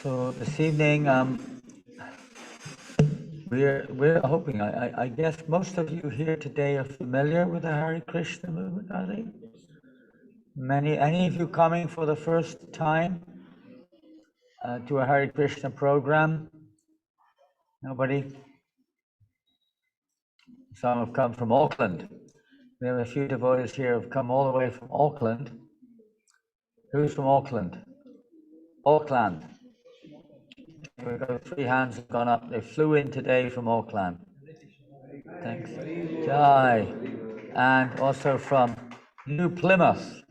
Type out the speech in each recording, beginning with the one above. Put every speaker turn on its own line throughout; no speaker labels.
So this evening, we're hoping. I guess most of you here today are familiar with the Hare Krishna movement, are they? Any of you coming for the first time to a Hare Krishna program? Nobody? Some have come from Auckland. We have a few devotees here who've come all the way from Auckland. Who's from Auckland? Auckland. We've got 3 hands have gone up. They flew in today from Auckland. Thanks. Jai. And also from New Plymouth.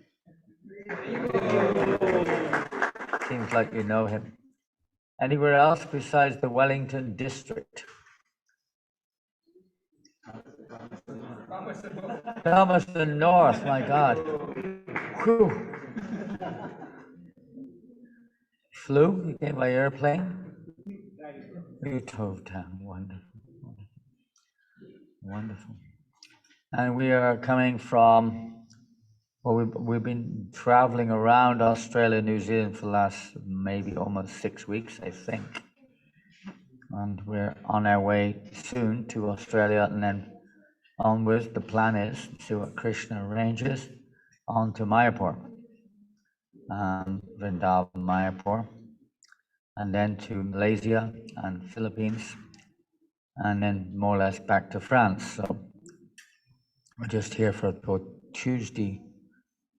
Seems like you know him. Anywhere else besides the Wellington district? Palmerston North, my God. Whew. Flew? You came by airplane? You drove down. Wonderful. Wonderful. And we are coming from, well, we've been traveling around Australia, New Zealand for the last maybe almost 6 weeks, I think. And we're on our way soon to Australia and then onwards. The plan is to see what Krishna arranges on to Mayapur, Vrindavan, Mayapur, and then to Malaysia and Philippines, and then more or less back to France. So we're just here for Tuesday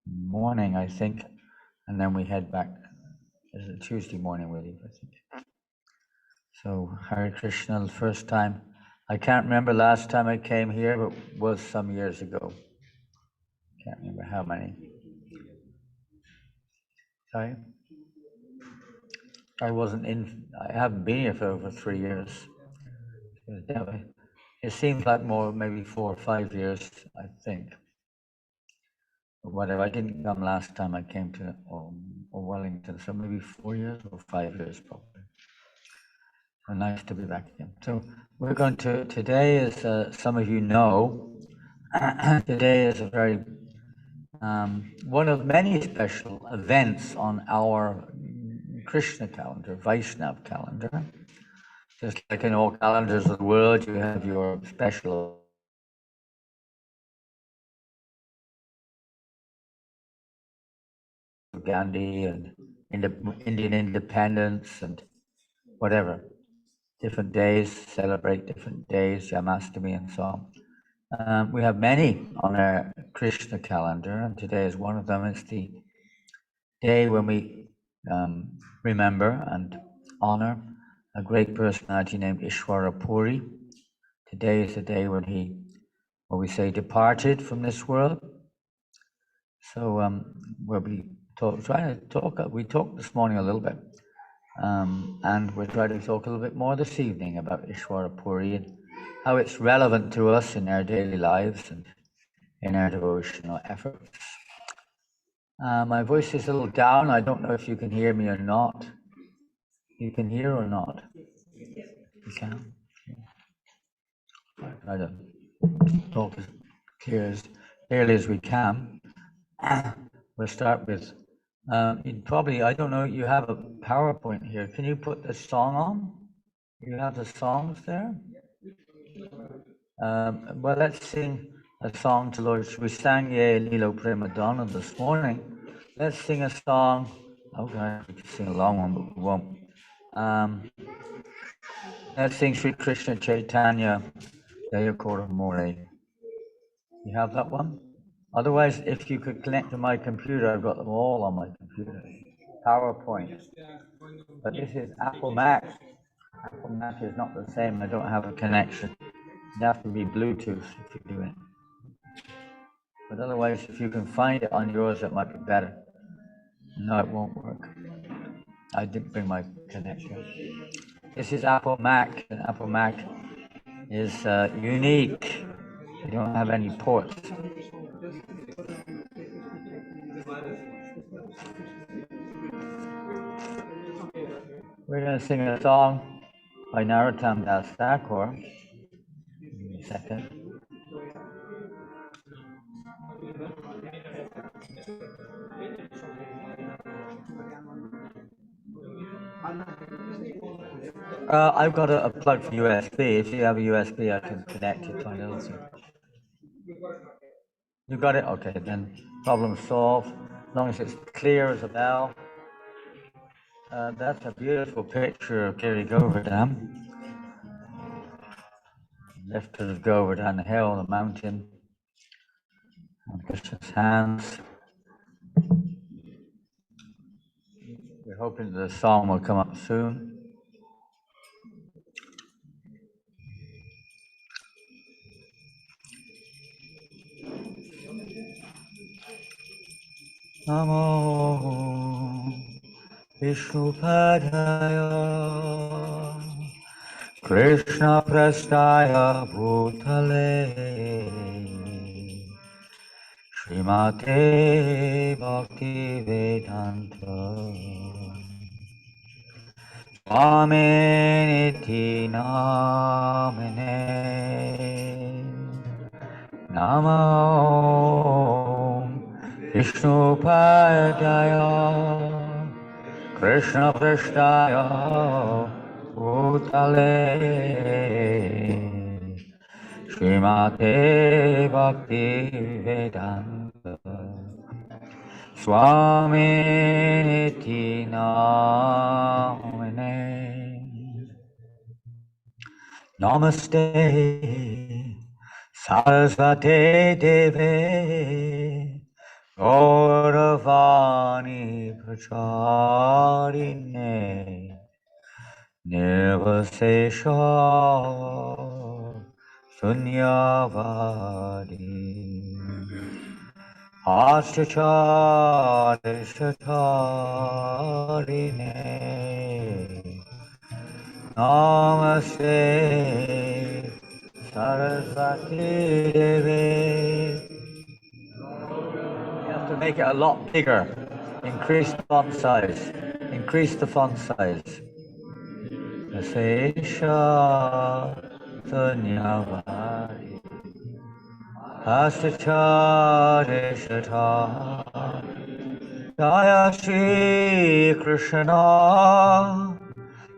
morning, I think, and then we head back. Is it Tuesday morning we leave, I think. So Hare Krishna, the first time. I can't remember last time I came here, but it was some years ago. Can't remember how many. Sorry? I haven't been here for over 3 years. It seems like more, maybe 4 or 5 years, I think. But whatever, I didn't come last time I came to Wellington, so maybe 4 years or 5 years probably. So nice to be back again. So we're going to, today is, some of you know, today is a very, one of many special events on our Krishna calendar, Vaishnav calendar. Just like in all calendars of the world, you have your special Gandhi and Indian independence and whatever. Different days, celebrate different days, Yamashtami and so on. We have many on our Krishna calendar, and today is one of them. It's the day when we remember and honor a great personality named Ishwara Puri. Today is the day when he, what we say, departed from this world. So we'll be trying to talk. We talked this morning a little bit, and we'll try to talk a little bit more this evening about Ishwara Puri and how it's relevant to us in our daily lives and in our devotional efforts. My voice is a little down. I don't know if you can hear me or not. You can hear or not? You can? Try to talk as clearly as we can. We'll start with, probably, I don't know, you have a PowerPoint here. Can you put the song on? You have the songs there? Well, let's sing a song to Lord. We sang Ye Lilo Prima Donna this morning. Let's sing a song. Okay, we can sing a long one, but we won't. Let's sing Sri Krishna Chaitanya Jaya Kora More. You have that one? Otherwise, if you could connect to my computer, I've got them all on my computer. PowerPoint. But this is Apple Mac. Apple Mac is not the same. I don't have a connection. You have to be Bluetooth if you do it. But otherwise, if you can find it on yours, it might be better. No, it won't work. I didn't bring my connection. This is Apple Mac, and Apple Mac is unique. You don't have any ports. We're going to sing a song by Narottam Das Thakur. Give me a second. I've got a plug for USB. If you have a USB, I can connect it to my little thing. You got it? Okay, then problem solved. As long as it's clear as a bell. That's a beautiful picture of Giri Govardhan. Lifted of Govardhan hill, the mountain. And Krishna's hands. We're hoping the song will come up soon. Namo Vishnupadaya Krishna Prastaya Bhutale Srimate Bhakti Vedanta Swami Namine Namo Vishnupadaya Krishna Prasthaya Bhutale Srimate Bhakti Vedanta Swami Namine Namaste Sarasvate Deve Gauravani Pracharine Nirvasesha Sunyavadi Ashachari Shatarine Namaste Sarasvati Devi. You have to make it a lot bigger. Increase the font size. Increase the font size. Sesha Sunyavadi Astachare Shata Jaya Shri Krishna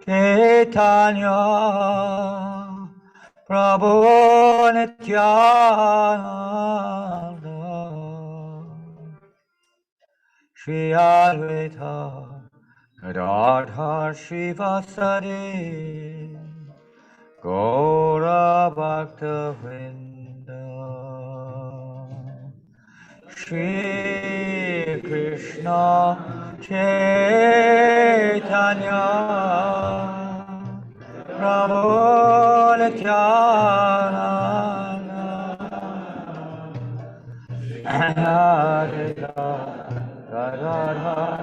Chaitanya Prabhu Nityananda Shri Advaita Gadadhar Shivasari Gaura Bhakta Vrinda Shri Krishna Chaitanya Prabhu Nityananda Advaita Gadadhar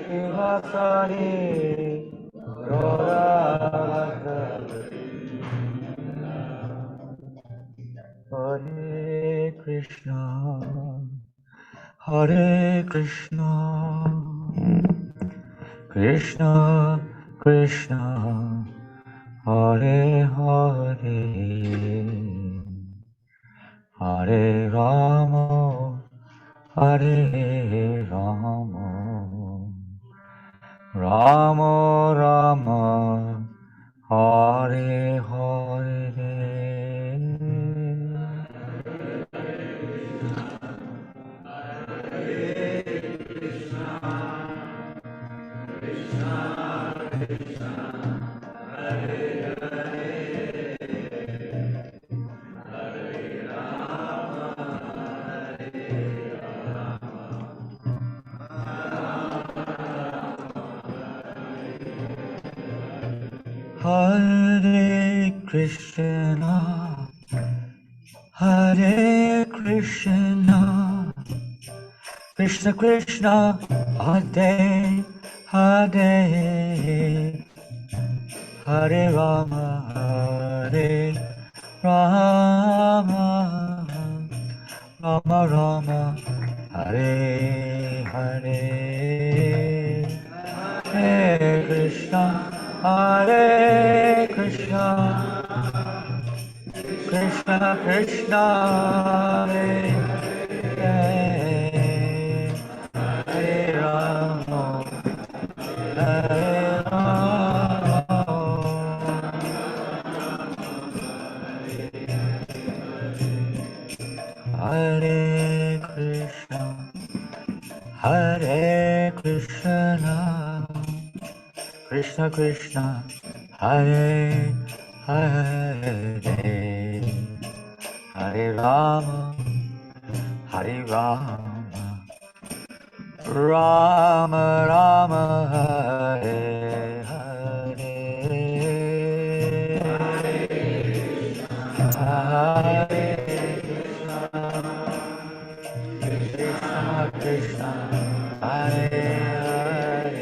Shivasari Gaura Bhakta Hare Krishna, Hare Krishna, Krishna Krishna, Hare Hare, Hare Rama, Hare Rama, Rama Rama, Hare Hare. Hare Krishna, Hare Krishna, Krishna Krishna, Hare Hare, Hare Rama, Hare Rama, Rama Rama, Hare Hare, Hare Krishna, Hare Krishna, Krishna Krishna, Hare Hare, Hare Rama, Hare Rama. Krishna Krishna, Hare Hare, Hare Rama, Hare Rama, Rama Rama, Hare Hare, Hare Krishna Krishna, Hare Hare,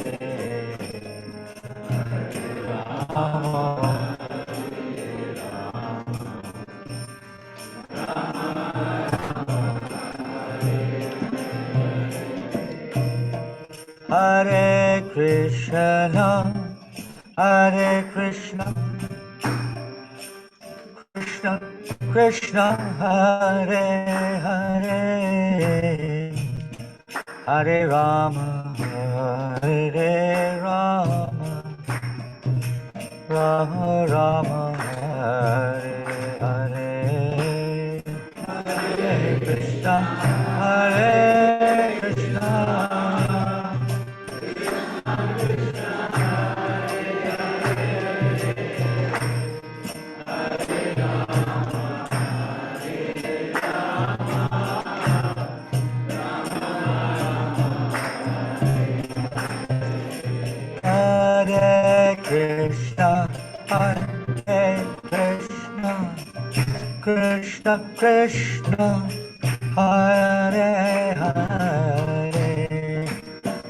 Rama, Hare Krishna, Hare Krishna, Krishna Krishna, Hare Hare, Hare Rama, Hare Rama, Rama Rama, Hare Hare, Hare Krishna, Hare Krishna. Hare Krishna, Hare Krishna, Krishna Krishna, Hare Hare,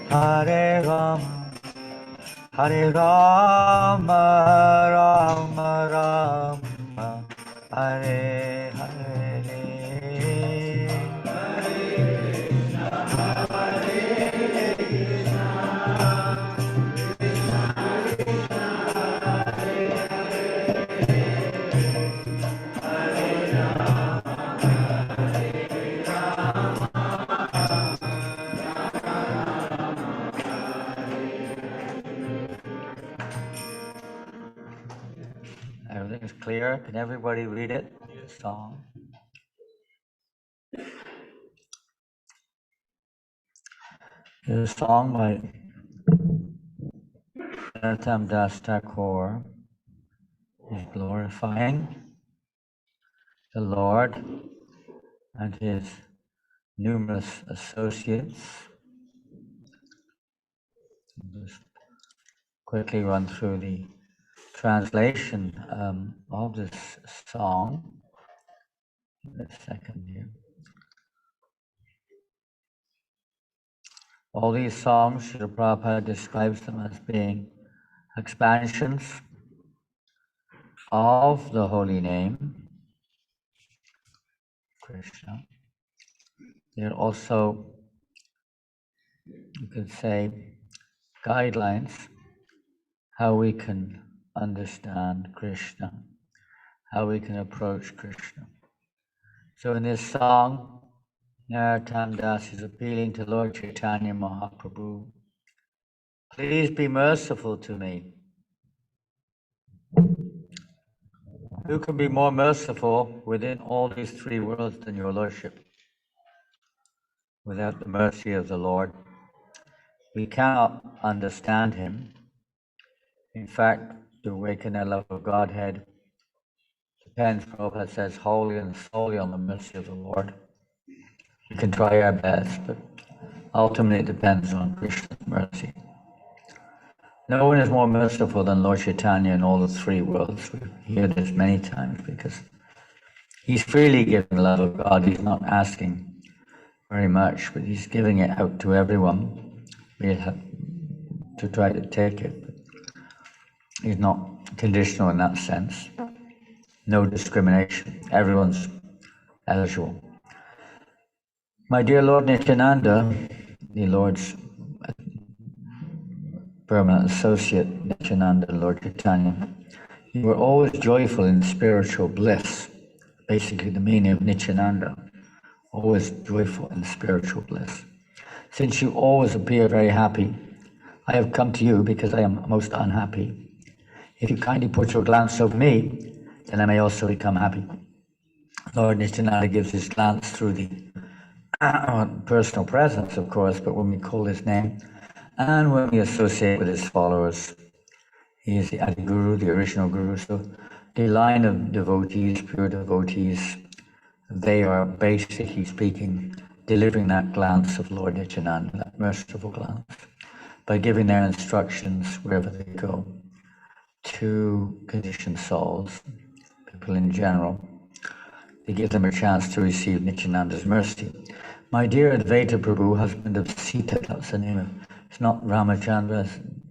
Hare Rama, Hare Rama, Rama Rama, Hare Hare. Everything is clear. Can everybody read it? The song. There's a song by Janananda Das Thakur. He's glorifying the Lord and his numerous associates. I'll just quickly run through the translation of this song. A second here. All these songs, Srila Prabhupada describes them as being expansions of the holy name, Krishna. They're also, you could say, guidelines how we can understand Krishna, how we can approach Krishna. So in this song, Narottam Das is appealing to Lord Chaitanya Mahaprabhu, please be merciful to me. Who can be more merciful within all these three worlds than your Lordship? Without the mercy of the Lord, we cannot understand him. In fact, to awaken that love of Godhead depends, Prabhupada says, wholly and solely on the mercy of the Lord. We can try our best, but ultimately it depends on Krishna's mercy. No one is more merciful than Lord Chaitanya in all the three worlds. We hear this many times because he's freely giving the love of God. He's not asking very much, but he's giving it out to everyone. We have to try to take it. But he's not conditional in that sense. No discrimination. Everyone's eligible. My dear Lord Nityananda, the Lord's permanent associate, Nityananda, Lord Chaitanya, you were always joyful in spiritual bliss. Basically the meaning of Nityananda, always joyful in spiritual bliss. Since you always appear very happy, I have come to you because I am most unhappy. If you kindly put your glance over me, then I may also become happy. Lord Nityananda gives his glance through the personal presence, of course, but when we call his name and when we associate with his followers, He is the Adi Guru, the original Guru. So the line of devotees, pure devotees, they are basically speaking, delivering that glance of Lord Nityananda, that merciful glance, by giving their instructions wherever they go to conditioned souls, people in general. They give them a chance to receive Nityananda's mercy. My dear Advaita Prabhu, husband of Sita, that's the name of, it's not Ramachandra,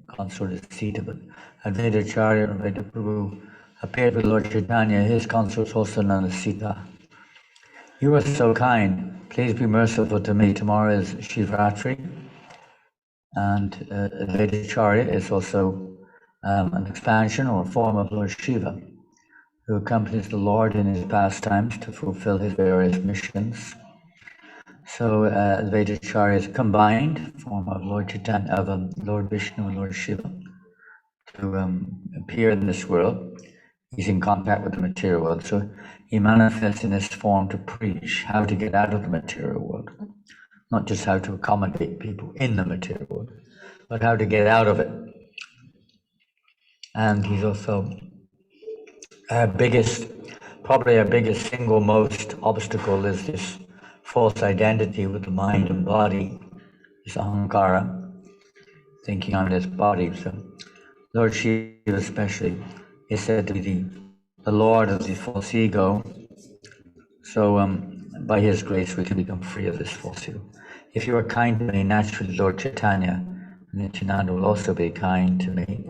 consort is Sita, but Advaita Acharya and Advaita Prabhu appeared with Lord Chaitanya, his consort is also known as Sita. You are so kind, please be merciful to me. Tomorrow is Shivratri, and Advaita Acharya is also an expansion or a form of Lord Shiva, who accompanies the Lord in his pastimes to fulfill his various missions. So Advaita Acharya is a combined form of Lord Chaitanya, of Lord Vishnu and Lord Shiva to appear in this world. He's in contact with the material world, so he manifests in this form to preach how to get out of the material world, not just how to accommodate people in the material world, but how to get out of it. And he's also probably our biggest single most obstacle is this false identity with the mind and body, this ahankara, thinking I'm this body. So Lord Shiva especially is said to be the Lord of the false ego. So by his grace we can become free of this false ego. If you are kind to me, naturally Lord Chaitanya, Nityananda will also be kind to me.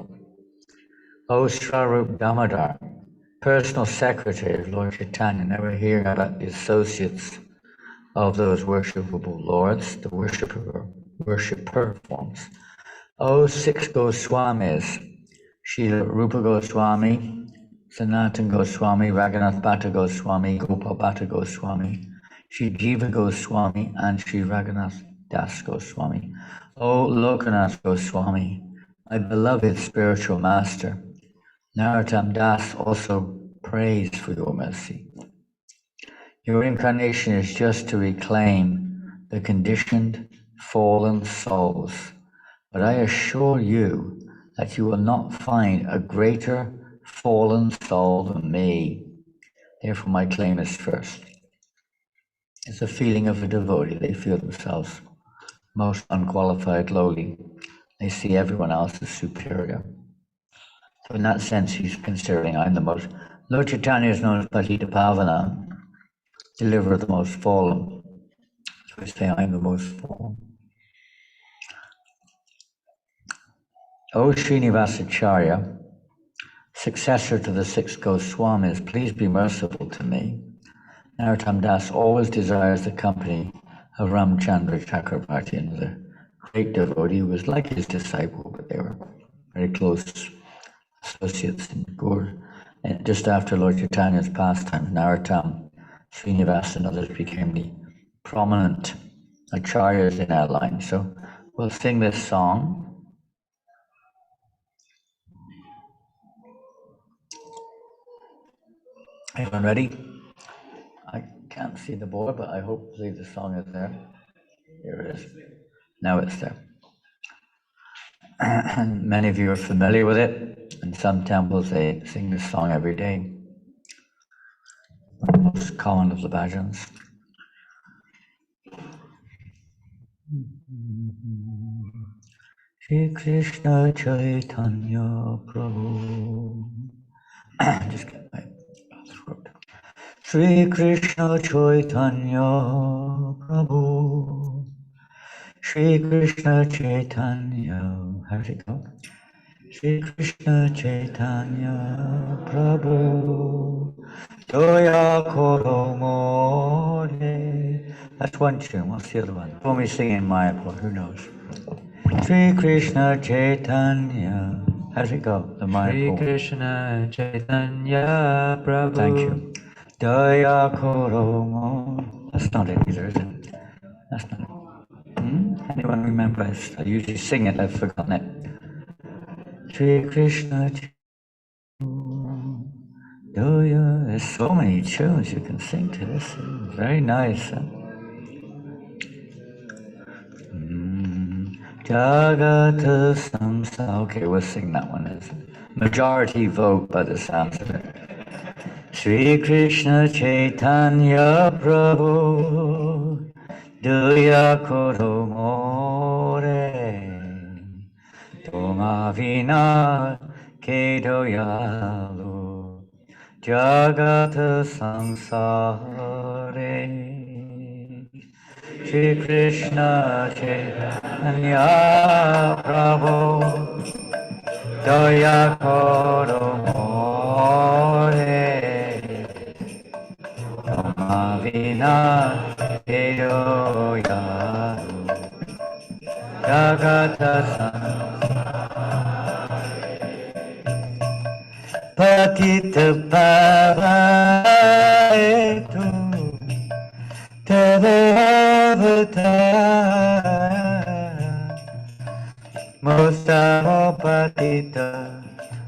O Swarup Damodar, personal secretary of Lord Chaitanya, never hearing about the associates of those worshipable lords, the worshipper forms. O six Goswamis, Srila Rupa Goswami, Sanatana Goswami, Raghunath Bhatta Goswami, Gopal Bhatta Goswami, Sri Jiva Goswami, and Sri Raghunath Das Goswami. O Lokanath Goswami, my beloved spiritual master, Narottam Das also prays for your mercy. Your incarnation is just to reclaim the conditioned, fallen souls, but I assure you that you will not find a greater fallen soul than me. Therefore, my claim is first. It's a feeling of a devotee. They feel themselves most unqualified, lowly. They see everyone else as superior. So in that sense, he's considering I'm the most. Lord Chaitanya is known as Patita Pavana, deliverer of the most fallen. So we say I'm the most fallen. O Srinivasacharya, successor to the six Goswamis, please be merciful to me. Narottam Das always desires the company of Ramchandra Chakravarti, another great devotee who was like his disciple, but they were very close associates in Gaur. And just after Lord Chaitanya's pastimes, Narottam, Srinivas, and others became the prominent acharyas in our line. So we'll sing this song. Everyone ready? I can't see the board, but I hopefully the song is there. Here it is. Now it's there. And many of you are familiar with it. In some temples, they sing this song every day. The most common of the bhajans. Shri Krishna Chaitanya Prabhu. Just get my throat. Shri Krishna Chaitanya Prabhu. Shri Krishna Chaitanya. How does it go? Shri Krishna Chaitanya Prabhu. Doya Koro More. That's one tune. What's the other one? When we sing in Mayapur, who knows? Shri Krishna Chaitanya. How does it go? The Mayapur.
Shri Krishna Chaitanya Prabhu.
Thank you. Daya Koro More. That's not it either, is it? That's not it. Anyone remember? I usually sing it, I've forgotten it. Shri Krishna Doya. There's so many tunes you can sing to this. Very nice. Jagata Samsa. Okay, we'll sing that one. It's majority vote by the sounds of it. Sri Krishna Chaitanya Prabhu Daya Koro More Toma Vina Kedoyalu Jagata Samsare Shri Krishna Chaitanya Prabhu Daya Koro More Mavina Deoyaru Jagatasan Patita Pavaetu Tadavata Mostamo Patita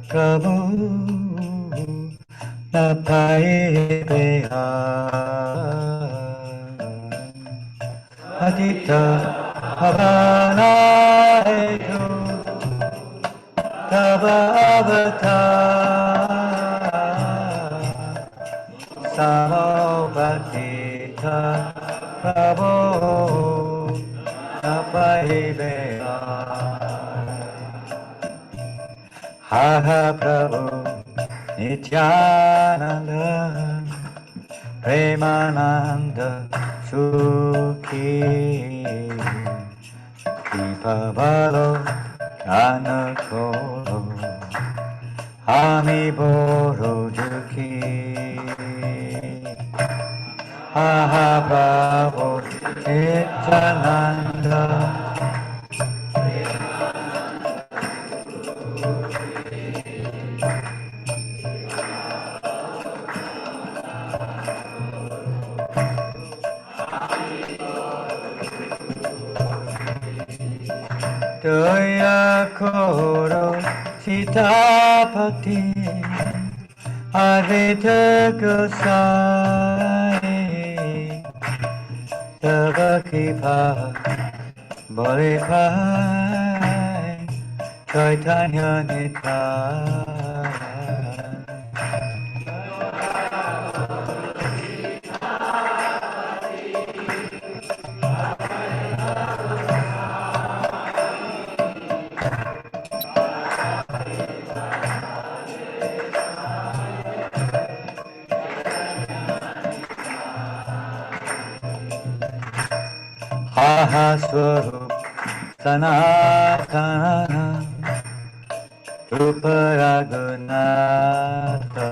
Prabhu Napaebeha Patita Pavanaetu Tavavata Samopatita Prabhu Napaebeha Ha ha Prabhu Nityananda Premananda Sukhi Kipavalo Kanakolo Ami Boro Duki Ha ha Prabhu Nityananda Daya Koro Sitapati Advaita Goswami Tava Kripa Bole Pai Chaitanya Nitai Ha Swarup Sanatana Rupa Raghunatha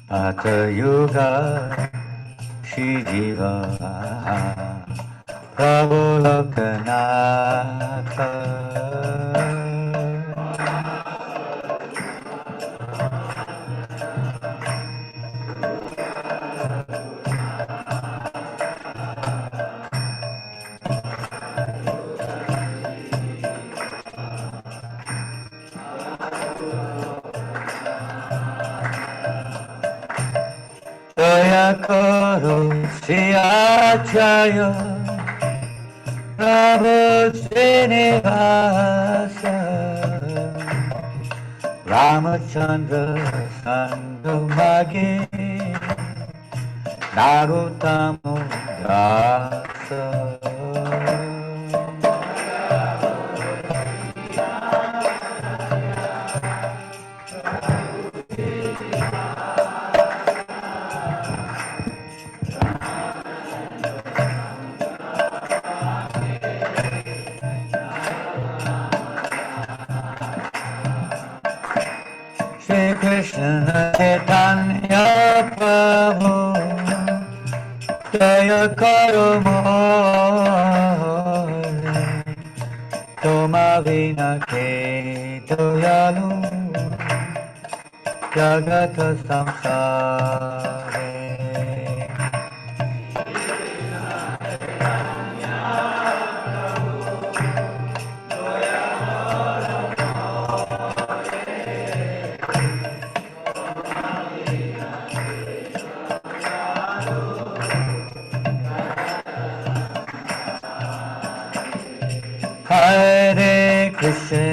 Pata Yuga Shri Jiva Prabhu Lokanatha Daya Koro Sriyacharya Prabhu Srinivasa Ramachandra Sandumagi Naruttama Dasa Shri Krishna Chaitanya Prabhu Jaya Karo More Toma Vina Kedoyalu Jagata Samsare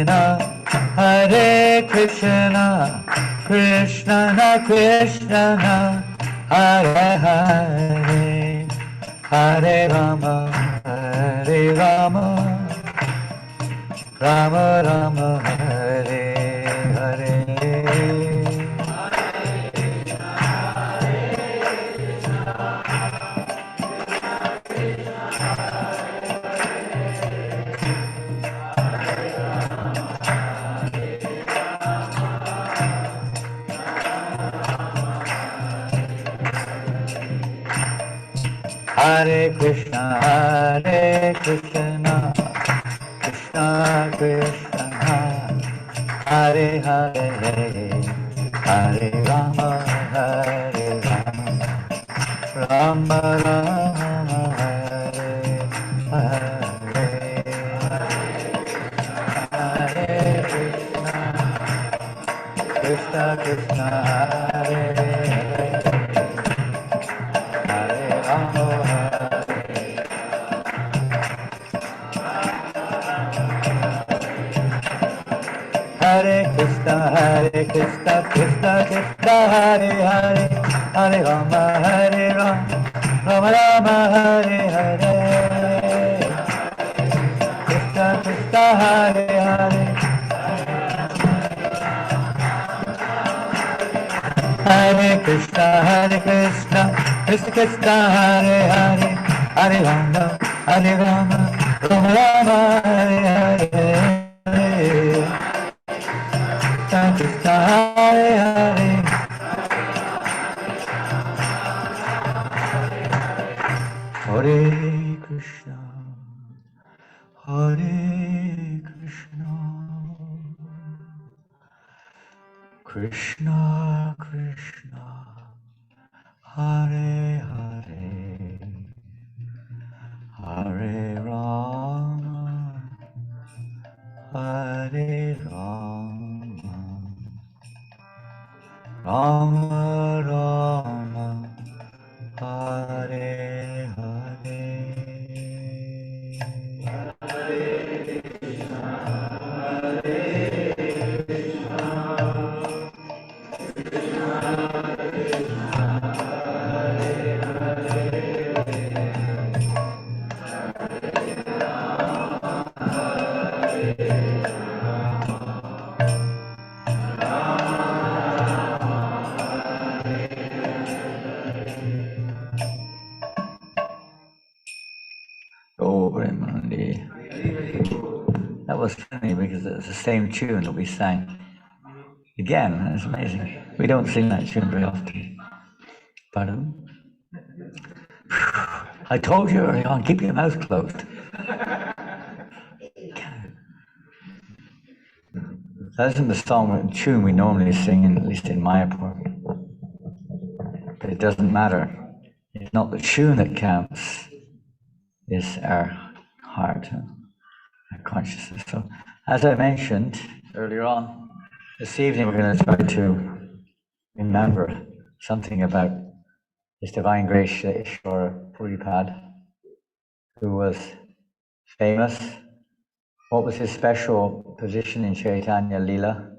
Hare Krishna, Krishna Krishna, Hare Hare, Hare Rama, Hare Rama, Rama Rama, Hare Hare. Hare Krishna, Krishna Krishna, Hare Hare, Hare Rama, Hare Rama, Rama Rama, Hare Hare, Hare Krishna, Krishna Krishna, Hare Hare, Hare Rama. Hare Krishna, Krishna Krishna, Hare Hare, Hare Rama, Rama Rama, Hare Hare. Krishna Krishna, Hare Hare, Hare Krishna, Krishna Krishna, Hare Hare, Hare Rama, Rama Rama, Hare Hare. Krishna Hare Hare, Hare Krishna, Hare Krishna, Krishna Krishna, Hare Hare, Hare Rama, Hare Rama, Rama Rama, Hare Hare. Oh, Brahmandi. That was funny because it's the same tune that we sang again. It's amazing. We don't sing that tune very often. Pardon? I told you early on, keep your mouth closed. That isn't the song tune we normally sing, at least in Mayapur. But it doesn't matter. It's not the tune that counts, it's our heart, our consciousness. So, as I mentioned earlier on, this evening we're going to try to remember something about His Divine Grace Ishwara Puripad, who was famous. What was his special position in Chaitanya Lila?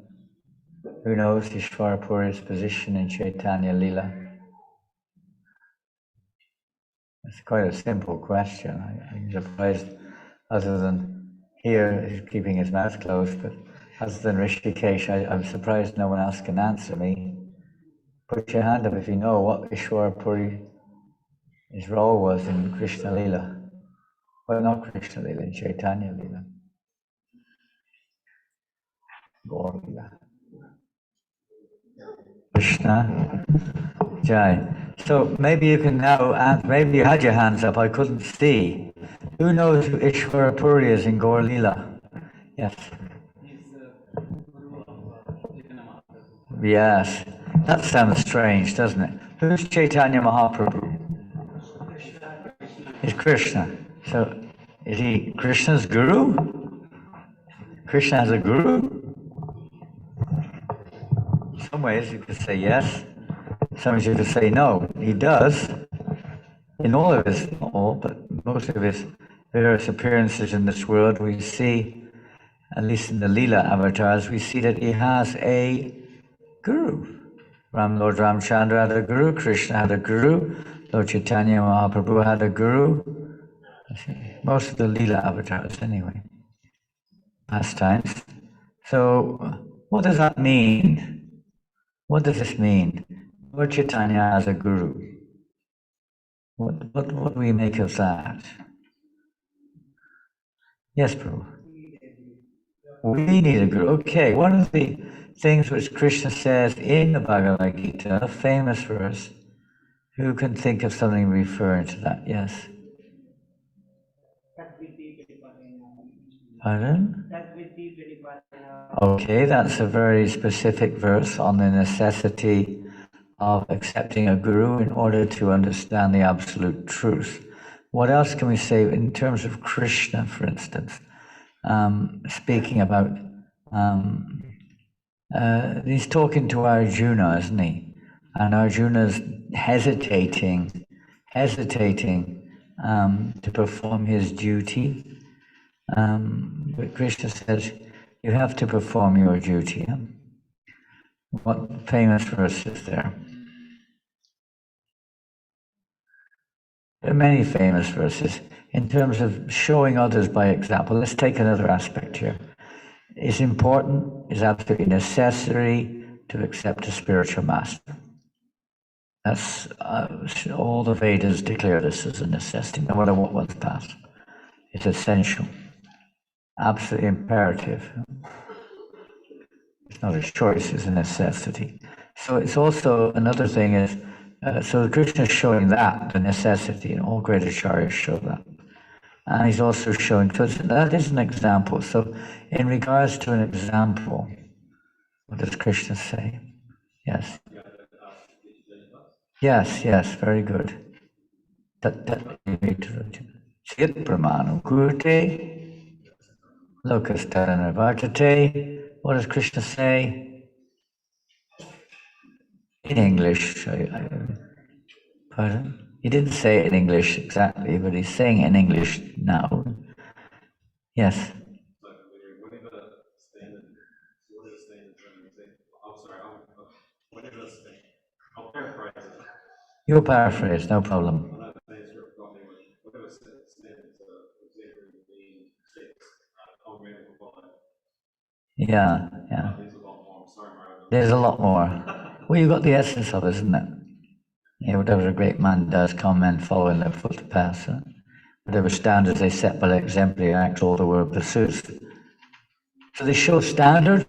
Who knows Ishwara Puri's position in Chaitanya Lila? It's quite a simple question. I'm surprised, other than here, he's keeping his mouth closed, but other than Rishikesh, I'm surprised no one else can answer me. Put your hand up if you know what Ishwara Puri, his role was in Krishna Lila. Well, not Krishna Lila, in Chaitanya Lila. Gaur Lila. Krishna Jai. So maybe you can now answer, maybe you had your hands up, I couldn't see. Who knows who Ishwara Puri is in Gaur Lila? Yes. Yes. That sounds strange, doesn't it? Who's Chaitanya Mahaprabhu? It's Krishna. So is he Krishna's guru? Krishna has a guru? In some ways you could say yes. In some ways you could say no. He does. In all of his, not all, but most of his various appearances in this world, we see at least in the Leela avatars, we see that he has a guru. Lord Ramchandra had a guru, Krishna had a guru, Lord Chaitanya Mahaprabhu had a guru. Most of the Leela avatars, anyway, pastimes. So, what does that mean? What does this mean? Lord Chaitanya has a guru. What do we make of that? Yes, Prabhu. We need a guru. Okay, one of the things which Krishna says in the Bhagavad Gita, a famous verse, who can think of something referring to that? Yes. Pardon? Okay, that's a very specific verse on the necessity of accepting a guru in order to understand the absolute truth. What else can we say in terms of Krishna, for instance? Speaking about, he's talking to Arjuna, isn't he? And Arjuna's hesitating to perform his duty. But Krishna says, you have to perform your duty. What famous verse is there? There are many famous verses. In terms of showing others by example, let's take another aspect here. It's important, it's absolutely necessary to accept a spiritual master. That's all the Vedas declare this as a necessity, no matter what one's past. It's essential, absolutely imperative. It's not a choice, it's a necessity. So it's also, another thing is, so Krishna is showing that, the necessity, and all great acharyas show that. And he's also showing, so that is an example. So in regards to an example, what does Krishna say? Yes. Yes, very good. Tat Chit pramanu kurte, lokastarana vartate. What does Krishna say? In English. Pardon? He didn't say it in English exactly, but he's saying it in English now. Yes. You'll paraphrase, no problem. Yeah. There's a lot more. Well, you got the essence of it, isn't it? Yeah, whatever a great man does, come men follow in their footpaths. Whatever standards they set by exemplary acts, all the world pursues. So they show standard.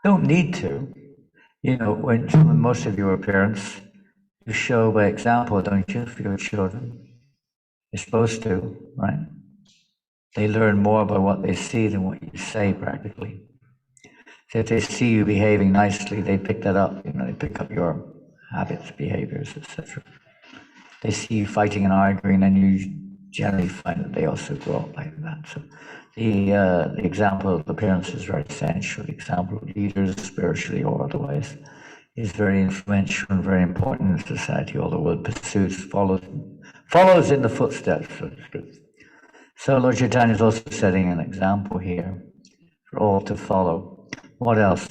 Don't need to. You know, when most of you are parents, you show by example, don't you, for your children? You're supposed to, right? They learn more by what they see than what you say, practically. So if they see you behaving nicely, they pick that up. You know, they pick up your habits, behaviors, etc. They see you fighting and arguing, and you generally find that they also grow up like that. So the example of the parents is very essential. The example of leaders, spiritually or otherwise, is very influential and very important in society. All the world pursues, follows in the footsteps, so to speak. So Lord Chaitanya is also setting an example here for all to follow. What else?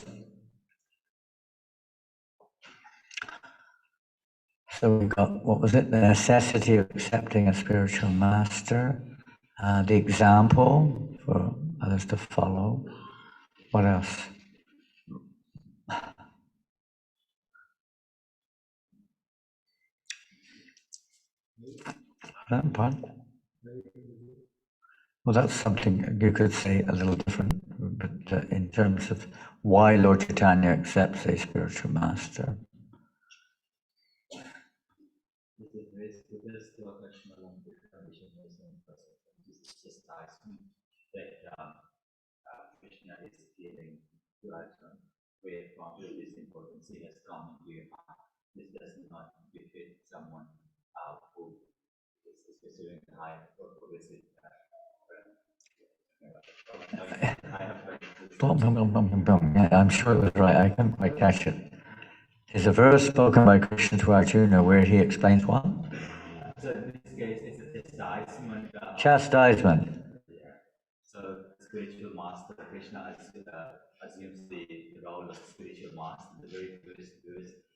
So we got, what was it? The necessity of accepting a spiritual master, the example for others to follow. What else? Pardon? Well, that's something you could say a little different, but in terms of why Lord Chaitanya accepts a spiritual master. I'm sure it was right. I couldn't quite catch it. There's a verse spoken by Krishna to Arjuna where he explains what? So in this case, it's a chastisement. Chastisement.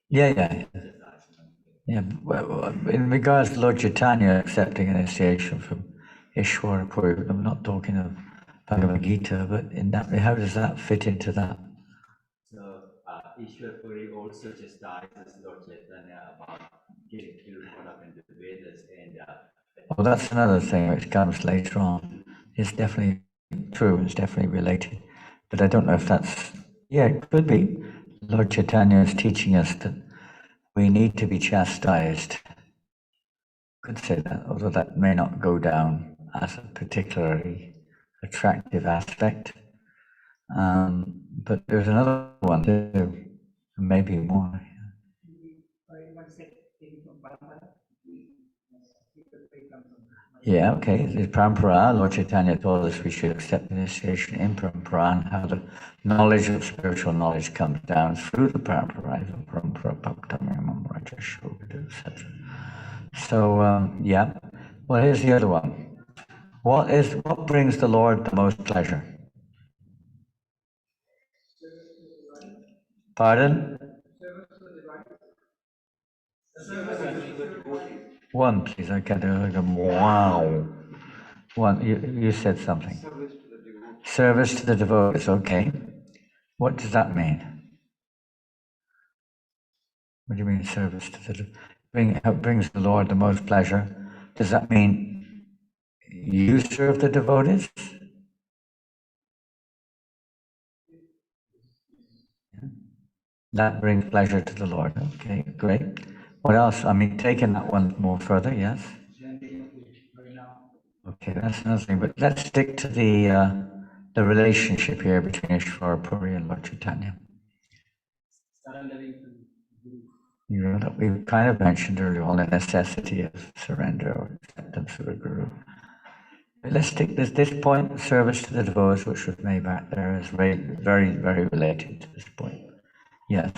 Yeah. Yeah, well, in regards to Lord Chaitanya accepting initiation from Ishwara Puri, I'm not talking of Bhagavad Gita, but in that, how does that fit into that? Well, that's another thing which comes later on. It's definitely true, it's definitely related. But I don't know if that's, yeah, it could be. Lord Chaitanya is teaching us that we need to be chastised. Could say that, although that may not go down as a particularly attractive aspect. But there's another one too, maybe more. Yeah, okay. The parampara, Lord Chaitanya told us we should accept initiation in parampara, and how the knowledge of spiritual knowledge comes down through the parampara, etc. So, yeah. Well, here's the other one. What brings the Lord the most pleasure? Pardon? One, please. I get like a wow. One. You said something. Service to the devotees. Okay. What does that mean? What do you mean service to the brings the Lord the most pleasure? Does that mean you serve the devotees? That brings pleasure to the Lord. Okay, great. What else? I mean, taking that one more further, yes? Okay, that's another thing. But let's stick to the relationship here between Ishvara Puri and Lord Chaitanya. You know, that we kind of mentioned earlier on the necessity of surrender or acceptance of a guru. Let's take this point, service to the devotees, which was made back there, is very, very, very related to this point. Yes.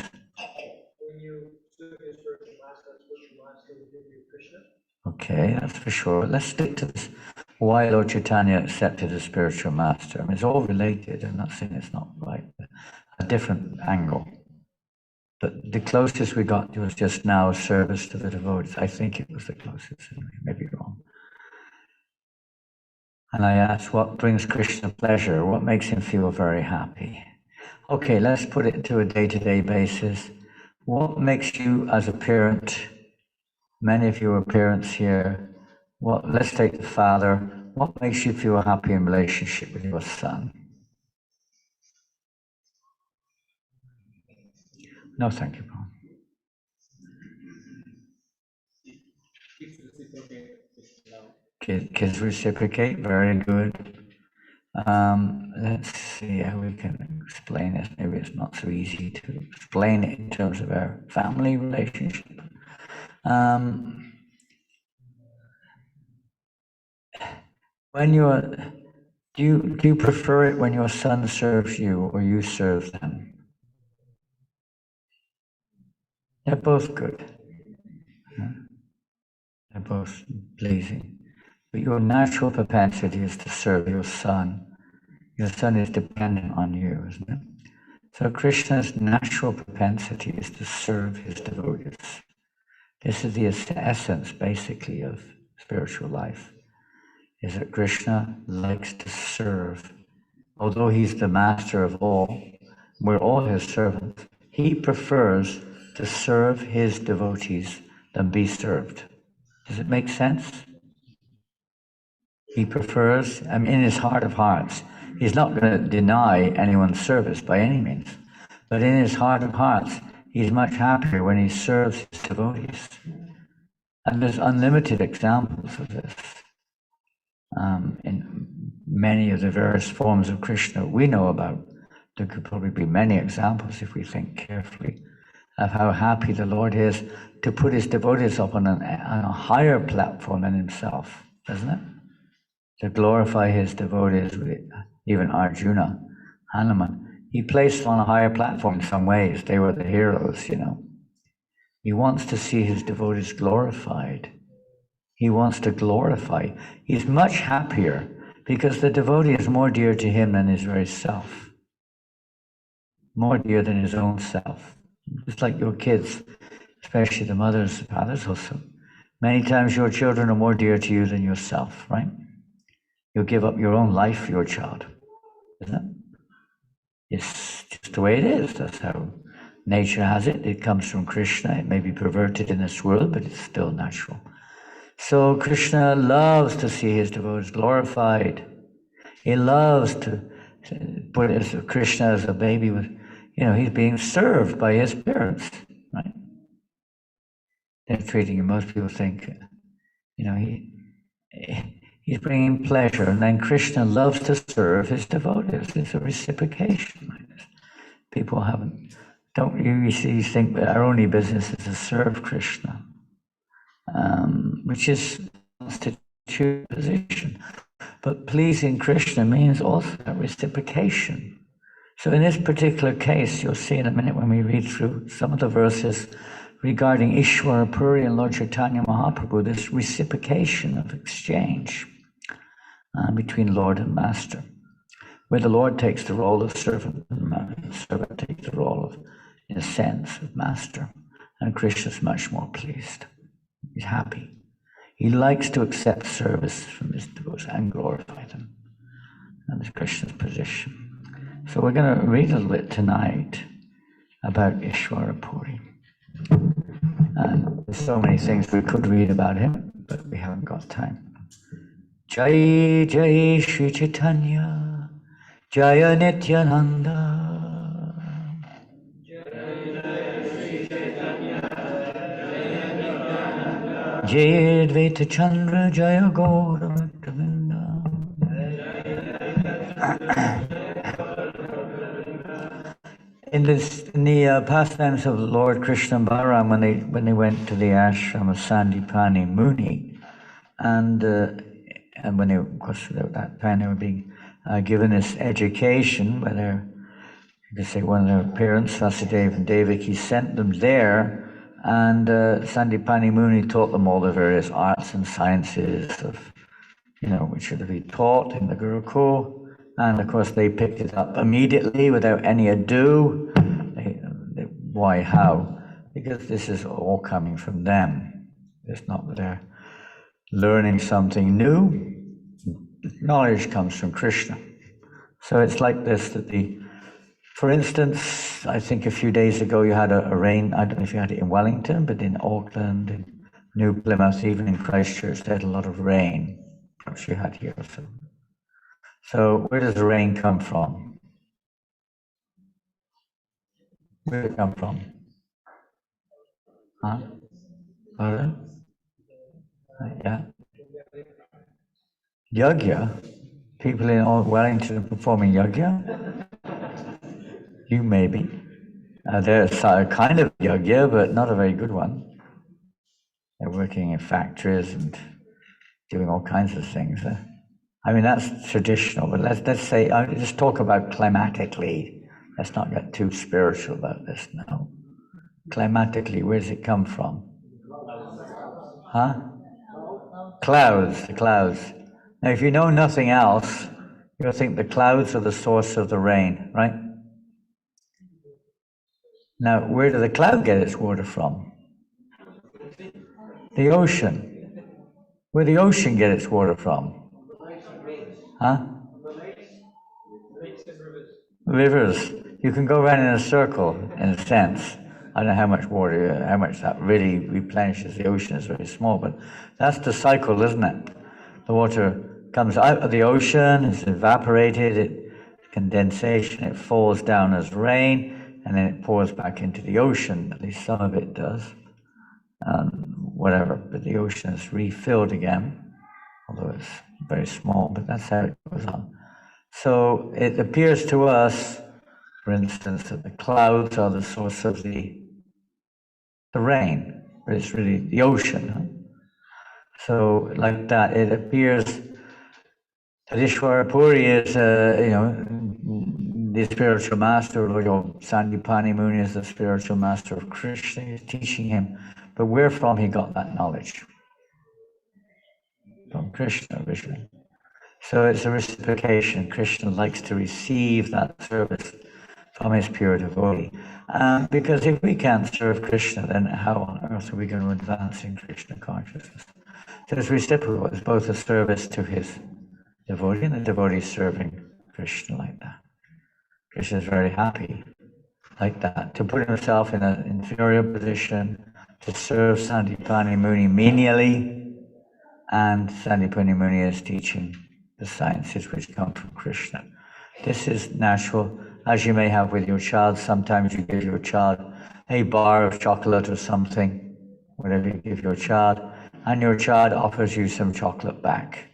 When you serve your spiritual master will give you Krishna. Okay, that's for sure. Let's stick to this. Why Lord Chaitanya accepted a spiritual master. I mean, it's all related. I'm not saying it's not right. A different angle. But the closest we got was just now service to the devotees. I think it was the closest, maybe wrong. And I asked, what brings Krishna pleasure? What makes him feel very happy? Okay, let's put it to a day-to-day basis. What makes you, as a parent, many of you are parents here, let's take the father, what makes you feel happy in relationship with your son? No, thank you, Paul. Kids reciprocate, very good. Let's see how we can explain this. Maybe it's not so easy to explain it in terms of our family relationship. When do you prefer it when your son serves you or you serve them? They're both good. They're both pleasing. But your natural propensity is to serve your son. Your son is dependent on you, isn't it? So Krishna's natural propensity is to serve his devotees. This is the essence, basically, of spiritual life, is that Krishna likes to serve. Although he's the master of all, we're all his servants. He prefers to serve his devotees than be served. Does it make sense? He prefers, I mean, in his heart of hearts, he's not going to deny anyone's service by any means. But in his heart of hearts, he's much happier when he serves his devotees. And there's unlimited examples of this in many of the various forms of Krishna we know about. There could probably be many examples if we think carefully of how happy the Lord is to put his devotees up on a higher platform than himself, doesn't it? To glorify his devotees, even Arjuna, Hanuman. He placed them on a higher platform in some ways. They were the heroes, you know. He wants to see his devotees glorified. He wants to glorify. He's much happier because the devotee is more dear to him than his very self, more dear than his own self. Just like your kids, especially the mothers, the fathers also. Many times your children are more dear to you than yourself, right? You'll give up your own life for your child, isn't it? It's just the way it is. That's how nature has it. It comes from Krishna. It may be perverted in this world, but it's still natural. So Krishna loves to see his devotees glorified. He loves to put Krishna as a baby with, he's being served by his parents, right? They're treating him. Most people think, he's bringing pleasure, and then Krishna loves to serve his devotees. It's a reciprocation like this. People don't usually think that our only business is to serve Krishna, which is a constituted position. But pleasing Krishna means also reciprocation. So in this particular case, you'll see in a minute when we read through some of the verses regarding Ishvara Puri and Lord Chaitanya Mahaprabhu, this reciprocation of exchange between Lord and Master, where the Lord takes the role of servant and the servant takes the role of, in a sense, of Master. And Krishna is much more pleased. He's happy. He likes to accept service from his devotees and glorify them. And that's Krishna's position. So we're going to read a little bit tonight about Ishvara Puri. And there's so many things we could read about him, but we haven't got time. Jai Jai Shri Chaitanya, Jaya Nityananda. Jai Advaita Chandra, Jaya Gaura Govinda. In the pastimes of Lord Krishna and Balaram, when they went to the ashram of Sandipani Muni, and when they, of course, at that time they were being given this education, whether you could say one of their parents, Vasudeva and Devaki, sent them there, and Sandipani Muni taught them all the various arts and sciences of, which should be taught in the Gurukul. And of course, they picked it up immediately without any ado. Why? How? Because this is all coming from them. It's not that they're learning something new. Knowledge comes from Krishna. So it's like this, that for instance, I think a few days ago you had a rain, I don't know if you had it in Wellington, but in Auckland, in New Plymouth, even in Christchurch, they had a lot of rain. Perhaps you had here also. So where does the rain come from? Where does it come from? Huh? Pardon? Yeah. Yagya? People in Wellington are performing yagya? You maybe. There's a kind of yagya, but not a very good one. They're working in factories and doing all kinds of things. I mean, that's traditional, but let's say, just talk about climatically. Let's not get too spiritual about this now. Climatically, where does it come from? Huh? Clouds, the clouds. Now, if you know nothing else, you'll think the clouds are the source of the rain, right? Now, where does the cloud get its water from? The ocean. Where the ocean get its water from? Huh? Rivers. You can go around in a circle, in a sense. I don't know how much water, how much that really replenishes the ocean is very small, but that's the cycle, isn't it? The water comes out of the ocean, it's evaporated, condensation, it falls down as rain, and then it pours back into the ocean. At least some of it does. Whatever, but the ocean is refilled again, although it's very small, but that's how it goes on. So it appears to us, for instance, that the clouds are the source of the rain, but it's really the ocean. Huh? So like that, it appears that Ishvara Puri is, the spiritual master, Lord Sandipani Muni is the spiritual master of Krishna. He's teaching him, but where from he got that knowledge? From Krishna originally. So it's a reciprocation. Krishna likes to receive that service from his pure devotee. Because if we can't serve Krishna, then how on earth are we going to advance in Krishna consciousness? So it's reciprocal. It's both a service to his devotee and the devotee serving Krishna like that. Krishna is very happy like that, to put himself in an inferior position, to serve Sandipani Muni menially, and Sandipani Muni is teaching the sciences which come from Krishna. This is natural, as you may have with your child. Sometimes you give your child a bar of chocolate or something, whatever you give your child, and your child offers you some chocolate back.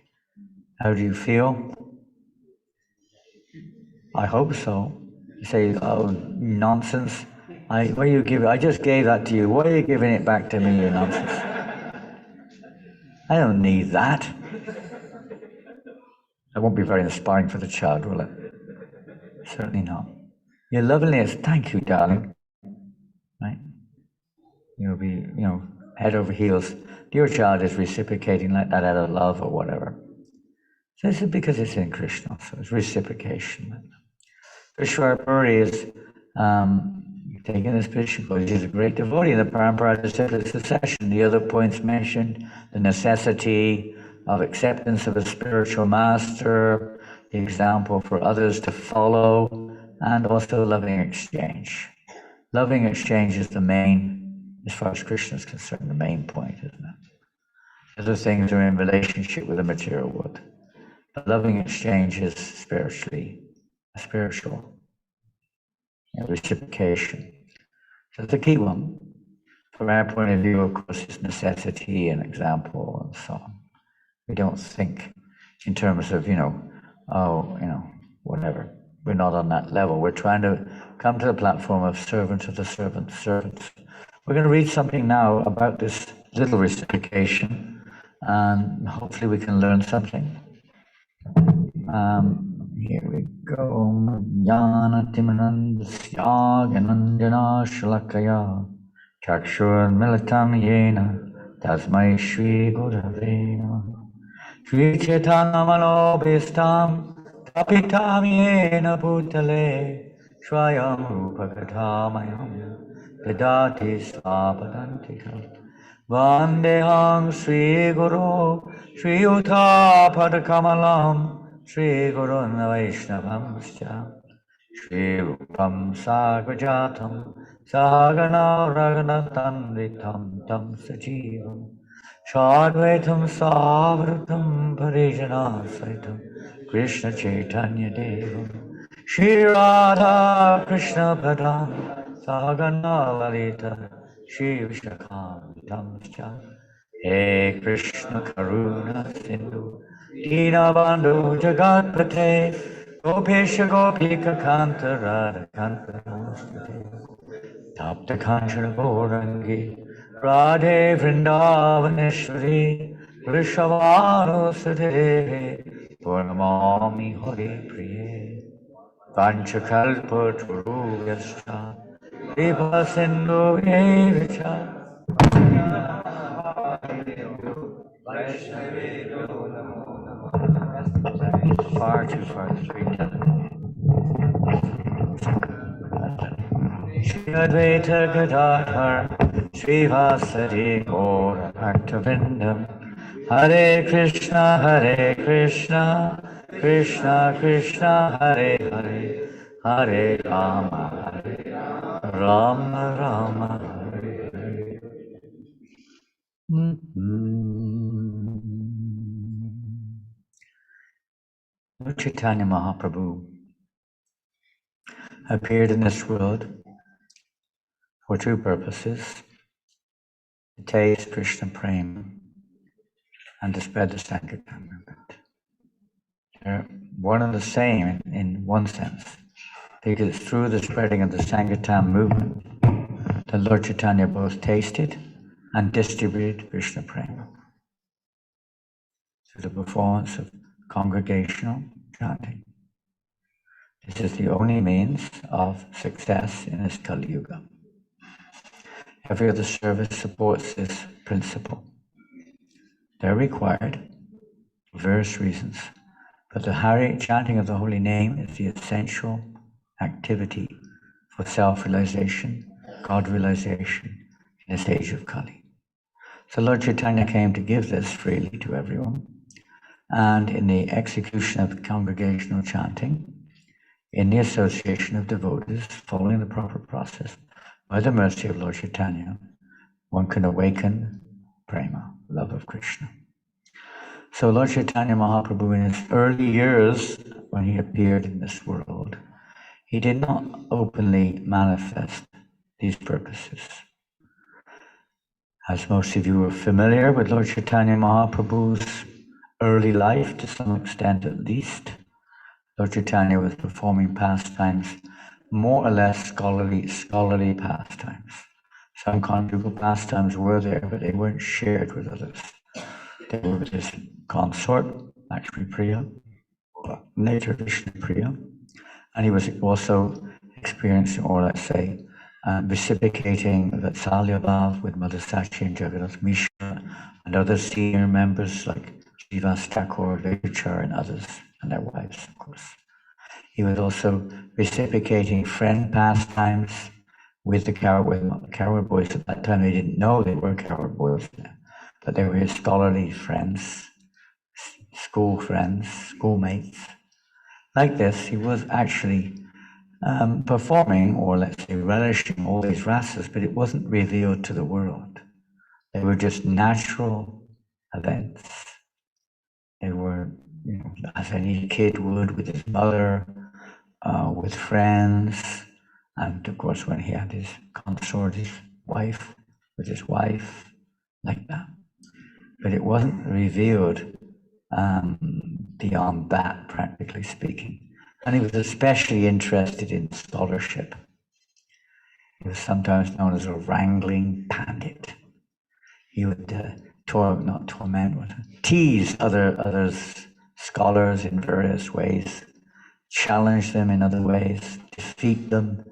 How do you feel? I hope so. You say, oh, nonsense. What are you giving? I just gave that to you. Why are you giving it back to me, you nonsense? I don't need that. It won't be very inspiring for the child, will it? Certainly not. Your loveliness, thank you, darling. Right? You'll be, head over heels. Your child is reciprocating like that out of love or whatever. So this is because it's in Krishna, so it's reciprocation. Vishwara Puri is taking this position because he's a great devotee in the Parampara disciplic succession. The other points mentioned, the necessity of acceptance of a spiritual master, the example for others to follow, and also loving exchange. Loving exchange is the main, as far as Krishna is concerned, the main point, isn't it? Other things are in relationship with the material world. But loving exchange is spiritual. Reciprocation. So the key one, from our point of view, of course, is necessity and example and so on. We don't think in terms of, whatever. We're not on that level. We're trying to come to the platform of servant of the servants. We're going to read something now about this little reciprocation, and hopefully we can learn something. Here we go. Jnanatimanandasya Gananjana Shalakaya Chakshurmilitam Yena Tasmai Shri Gurave Namaha Shri Chaitanya Manobhistam Tapitam Yena Bhutale Swayam Rupa Kathamayam Vedati Svapadantika Vandeham Sri Guru Sri Uta Padakamalam Sri Guru Vaishnavamscha Shri Rupam Sagrajatam Sahagana Raghunatanditam Tam Sajivam Shadvaitam Savratam Parijana Saitam Krishna Chaitanya Devam Shri Radha Krishna Padam Sahagana Lalita Shri Vishakam Tamscha He Krishna Karuna Sindhu Dinabandhu Jagatpate Gopesha Gopika Kanta Radha Kanta Namaste Tapta Kanchana Gaurangi Radhe Vrindavaneshwari Vrishabhanu Sudhe Purnamami Hare Priye Vanchakalpa Turuyascha Kripa Sindhu Evicha Far too far to read that. Shri Advaita Gadadhar Srivasari Gaura Bhaktavindam Hare Krishna Krishna Krishna Hare Hare Hare Rama Rama Rama Hare Hare. Lord Chaitanya Mahaprabhu appeared in this world for two purposes: to taste Krishna Prema and to spread the Sankirtan movement. They're one and the same in one sense, because through the spreading of the Sankirtan movement, the Lord Chaitanya both tasted and distributed Krishna Prema through the performance of congregational chanting. This is the only means of success in this Kali Yuga. Every other service supports this principle. They're required for various reasons, But the chanting of the holy name is the essential activity for self-realization, God-realization in this age of Kali. So Lord Chaitanya came to give this freely to everyone. And in the execution of congregational chanting, in the association of devotees, following the proper process, by the mercy of Lord Chaitanya, one can awaken prema, love of Krishna. So Lord Chaitanya Mahaprabhu, in his early years, when he appeared in this world, he did not openly manifest these purposes. As most of you are familiar with Lord Chaitanya Mahaprabhu's early life, to some extent at least, Lord Chaitanya was performing pastimes, more or less scholarly pastimes. Some conjugal pastimes were there, but they weren't shared with others. They were with his consort, Lakshmi Priya, or later Vishnu Priya, and he was also experiencing, or let's say, reciprocating Vatsalya Bhav with Mother Sachi and Jagannath Mishra and other senior members like Srivas Thakur, Vechar, and others, and their wives, of course. He was also reciprocating friend pastimes with the coward boys. At that time, they didn't know they were coward boys, but they were his scholarly friends, school friends, schoolmates. Like this, he was actually performing, or let's say relishing, all these rasas, but it wasn't revealed to the world. They were just natural events. They were, as any kid would with his mother, with friends, and of course when he had his consort, his wife, with his wife, like that. But it wasn't revealed beyond that, practically speaking. And he was especially interested in scholarship. He was sometimes known as a wrangling pandit. He would tease others scholars in various ways, challenge them in other ways, defeat them,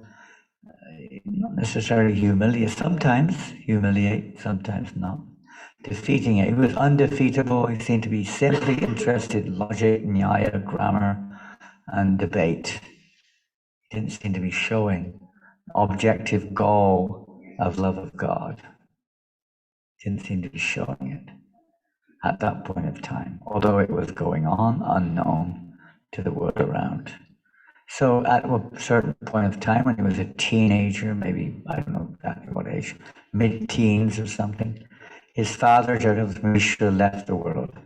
not necessarily humiliate, sometimes not. Defeating it. He was undefeatable. He seemed to be simply interested in logic, nyaya, grammar, and debate. He didn't seem to be showing objective goal of love of God. He didn't seem to be showing it at that point of time, although it was going on unknown to the world around. So at a certain point of time, when he was a teenager, maybe, I don't know exactly what age, mid-teens or something, his father, Jagannath Mishra, left the world.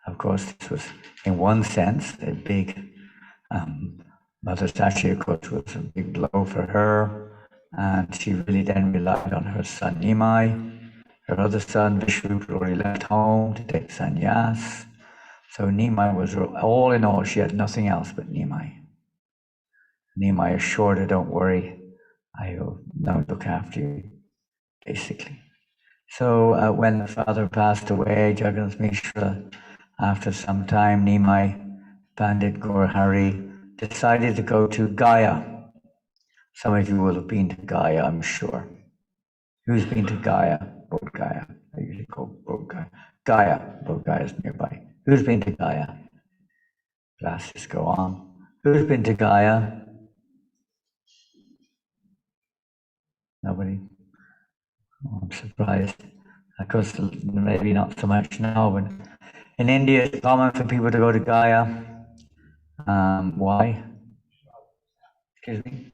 Of course, this was, in one sense, a big, Mother Sachi, of course, was a big blow for her, and she really then relied on her son Nimai. Her other son, Vishnu, already left home to take sannyas. So Nimai was, all in all, she had nothing else but Nimai. Nimai assured her, don't worry, I will now look after you, basically. So when the father passed away, Jagannath Mishra, after some time, Nimai, Pandit Gaur Hari, decided to go to Gaya. Some of you will have been to Gaya, I'm sure. Who's been to Gaya? Bodh Gaya. I usually call Bodh Gaya. Bodh Gaya is nearby. Who's been to Gaya? Classes go on. Who's been to Gaya? Nobody? Oh, I'm surprised. Of course, maybe not so much now, but in India, it's common for people to go to Gaya. Why? Excuse me?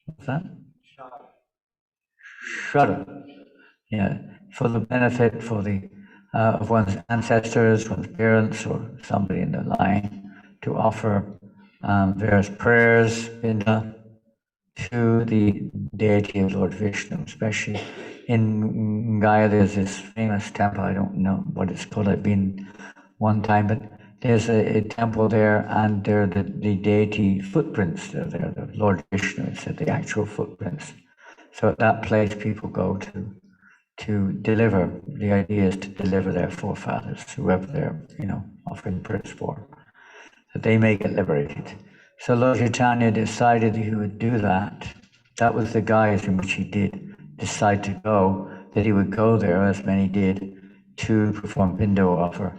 What's that? Shraddha. Yeah, for the benefit of one's ancestors, one's parents, or somebody in the line, to offer various prayers to the deity of Lord Vishnu, especially in Gaya. There's this famous temple, I don't know what it's called, I've been one time, but there's a temple there, and there are the deity footprints that are there, the Lord Vishnu, it's the actual footprints. So at that place people go to deliver, the idea is to deliver their forefathers, whoever they're, offering prayers for, that they may get liberated. So Lord Chaitanya decided he would do that. That was the guise in which he did decide to go, that he would go there, as many did, to perform Pindo offer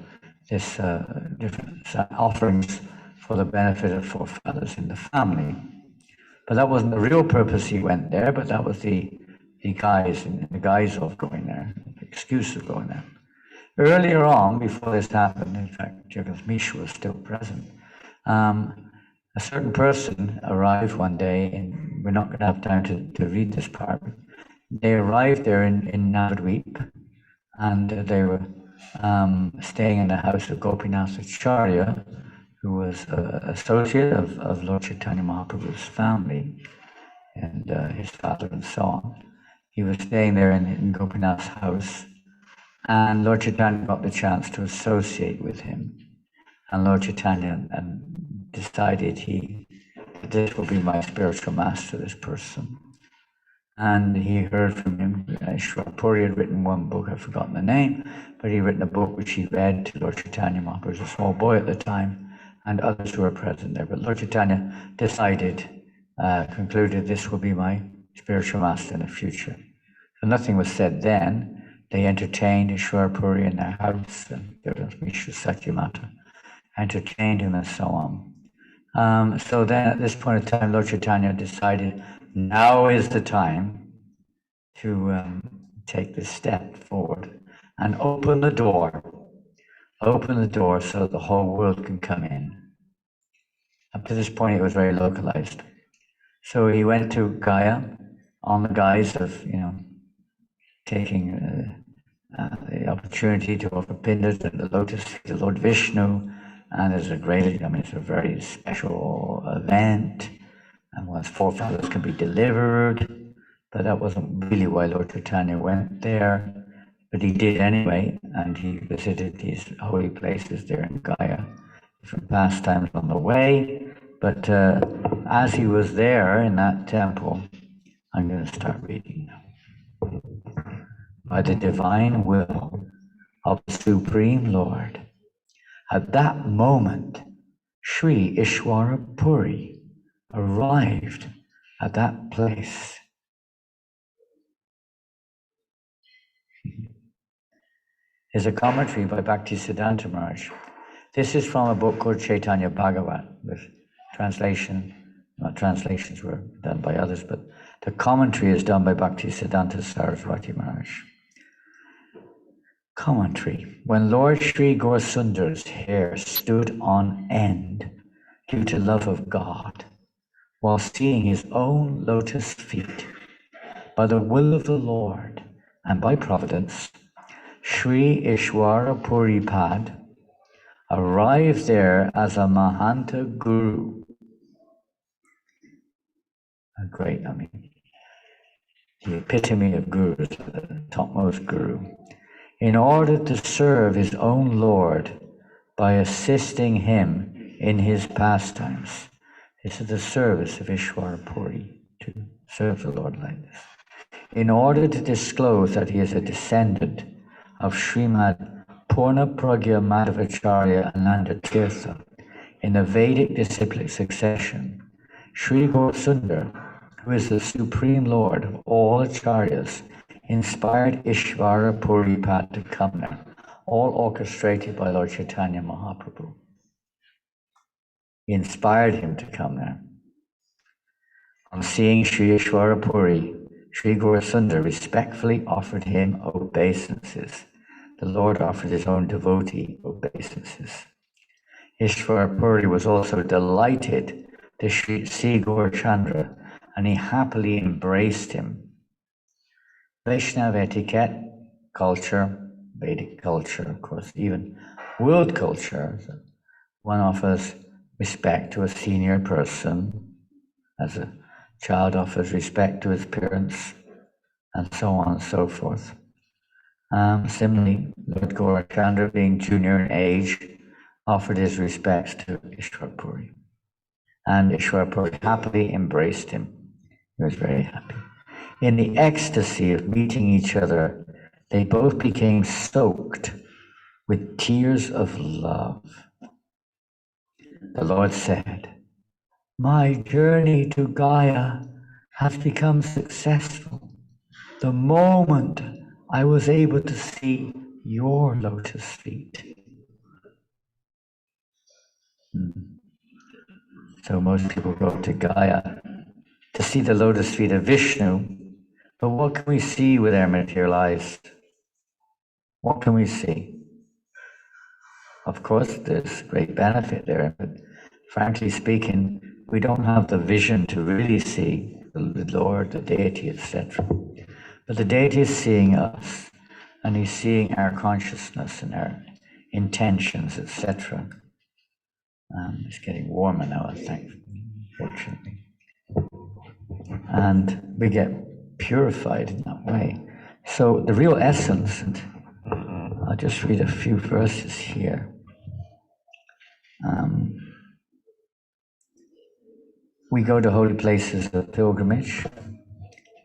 different offerings for the benefit of forefathers in the family. But that wasn't the real purpose he went there, but that was the guise of going there, the excuse of going there. Earlier on, before this happened, in fact, Misha was still present, a certain person arrived one day, and we're not going to have time to read this part. They arrived there in Navadvip, and they were staying in the house of Gopinath Acharya, who was an associate of Lord Chaitanya Mahaprabhu's family, and his father and so on. He was staying there in Gopinath's house, and Lord Chaitanya got the chance to associate with him. And Lord Chaitanya decided that this will be my spiritual master, this person. And he heard from him. Ishwar Puri had written one book, I've forgotten the name, but he'd written a book which he read to Lord Chaitanya Mahaprabhu. He was a small boy at the time, and others who were present there. But Lord Chaitanya concluded this will be my spiritual master in the future. So nothing was said then. They entertained Ishwar Puri in their house, and there was Mishra Satyamata, entertained him and so on. So then at this point in time, Lord Chaitanya decided now is the time to take this step forward and open the door so the whole world can come in. Up to this point, it was very localized. So he went to Gaya on the guise of, taking the opportunity to offer pindas at the lotus feet of Lord Vishnu, and it's a very special event, and one's forefathers can be delivered, but that wasn't really why Lord Chaitanya went there, but he did anyway, and he visited these holy places there in Gaya, different pastimes on the way, but as he was there in that temple, I'm going to start reading now. By the divine will of the Supreme Lord, at that moment, Sri Ishwara Puri arrived at that place. There's a commentary by Bhaktisiddhanta Maharaj. This is from a book called Chaitanya Bhagavat, with translations were done by others, but the commentary is done by Bhaktisiddhanta Saraswati Maharaj. Commentary. When Lord Sri Gaurasundar's hair stood on end due to love of God, while seeing his own lotus feet, by the will of the Lord and by providence, Sri Ishwara Puripad arrived there as a Mahanta Guru. The epitome of gurus, the topmost guru, in order to serve his own Lord by assisting him in his pastimes. This is the service of Ishwara Puri, to serve the Lord like this. In order to disclose that he is a descendant of Srimad Purna Pragya Madhavacharya Ananda Tirtha in the Vedic disciplic succession, Sri Gaurasundar, who is the Supreme Lord of all Acharyas, inspired Ishwara Puripad to come there, all orchestrated by Lord Chaitanya Mahaprabhu. He inspired him to come there. On seeing Sri Ishwara Puri, Sri Gaurasundar respectfully offered him obeisances. The Lord offered his own devotee obeisances. Ishwara Puri was also delighted to see Gaurachandra, and he happily embraced him. Vaishnava etiquette, culture, Vedic culture, of course, even world culture, one offers respect to a senior person, as a child offers respect to his parents, and so on and so forth. Similarly, Lord Gaurachandra, being junior in age, offered his respects to Ishwara Puri. And Ishwara Puri happily embraced him. He was very happy. In the ecstasy of meeting each other, they both became soaked with tears of love. The Lord said, "My journey to Gaya has become successful the moment I was able to see your lotus feet." So most people go to Gaya to see the lotus feet of Vishnu, but what can we see with our material eyes? What can we see? Of course, there's great benefit there, but frankly speaking, we don't have the vision to really see the Lord, the deity, etc. But the deity is seeing us, and he's seeing our consciousness and our intentions, etc. It's getting warmer now, I think, fortunately. And we get purified in that way. So the real essence, and I'll just read a few verses here. We go to holy places of pilgrimage,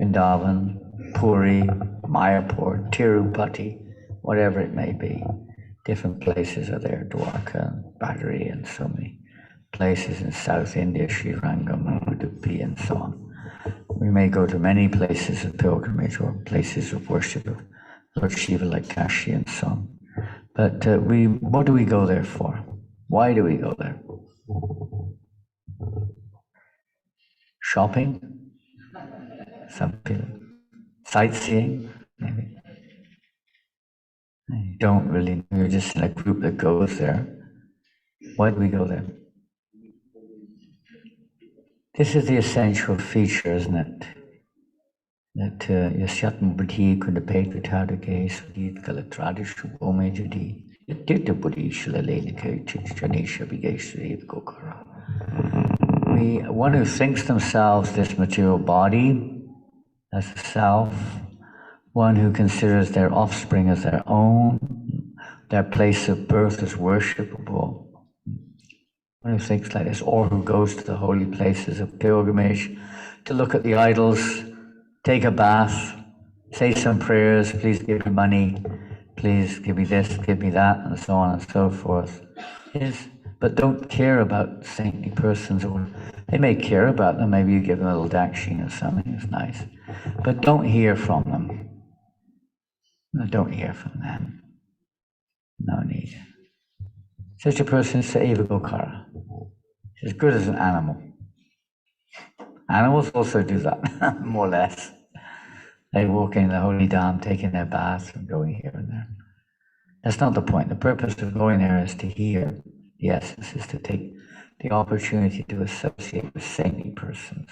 Vrindavan, Puri, Mayapur, Tirupati, whatever it may be. Different places are there, Dwarka, Badri, and so many places in South India, Sri Rangam, Udupi, and so on. We may go to many places of pilgrimage or places of worship of Lord Shiva like Kashi and so on. But what do we go there for? Why do we go there? Shopping? Some people. Sightseeing? Maybe. You don't really know. You're just in a group that goes there. Why do we go there? This is the essential feature, isn't it? That Yasyatma Buddhi Kundapet Vitadake Sudit Kalatradishu Ome Judi Yatirta Buddhi Shilalelike Chichanisha Vigeshri Kokara. One who thinks themselves this material body as a self, one who considers their offspring as their own, their place of birth as worshipable, one who thinks like this, or who goes to the holy places of pilgrimage to look at the idols, take a bath, say some prayers, please give me money, please give me this, give me that, and so on and so forth. But don't care about saintly persons, or they may care about them, maybe you give them a little dakshin or something, it's nice. But don't hear from them. No, don't hear from them. No need. Such a person is Saiva Gokara. She's as good as an animal. Animals also do that, more or less. They walk in the holy dham, taking their baths and going here and there. That's not the point. The purpose of going there is to hear. The essence is to take the opportunity to associate with saintly persons.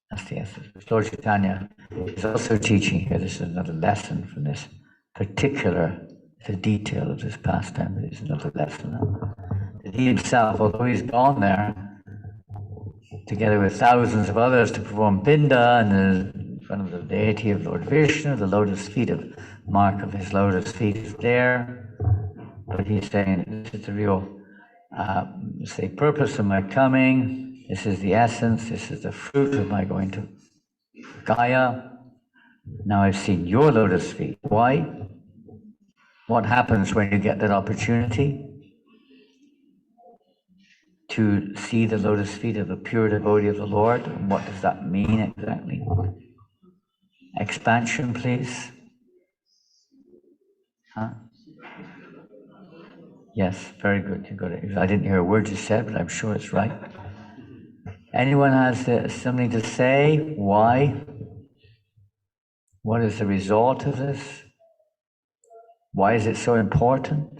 That's the essence. Lord Chaitanya is also teaching here. This is another lesson from this particular, the detail of this pastime, but it's another lesson. That he himself, although he's gone there, together with thousands of others to perform pinda in front of the deity of Lord Vishnu, the lotus feet of mark of his lotus feet is there. But he's saying this is the real purpose of my coming. This is the essence. This is the fruit of my going to Gaya. Now I've seen your lotus feet. Why? What happens when you get that opportunity to see the lotus feet of a pure devotee of the Lord? And what does that mean exactly? Expansion, please. Huh? Yes, very good. You got it. I didn't hear a word you said, but I'm sure it's right. Anyone has something to say? Why? What is the result of this? Why is it so important?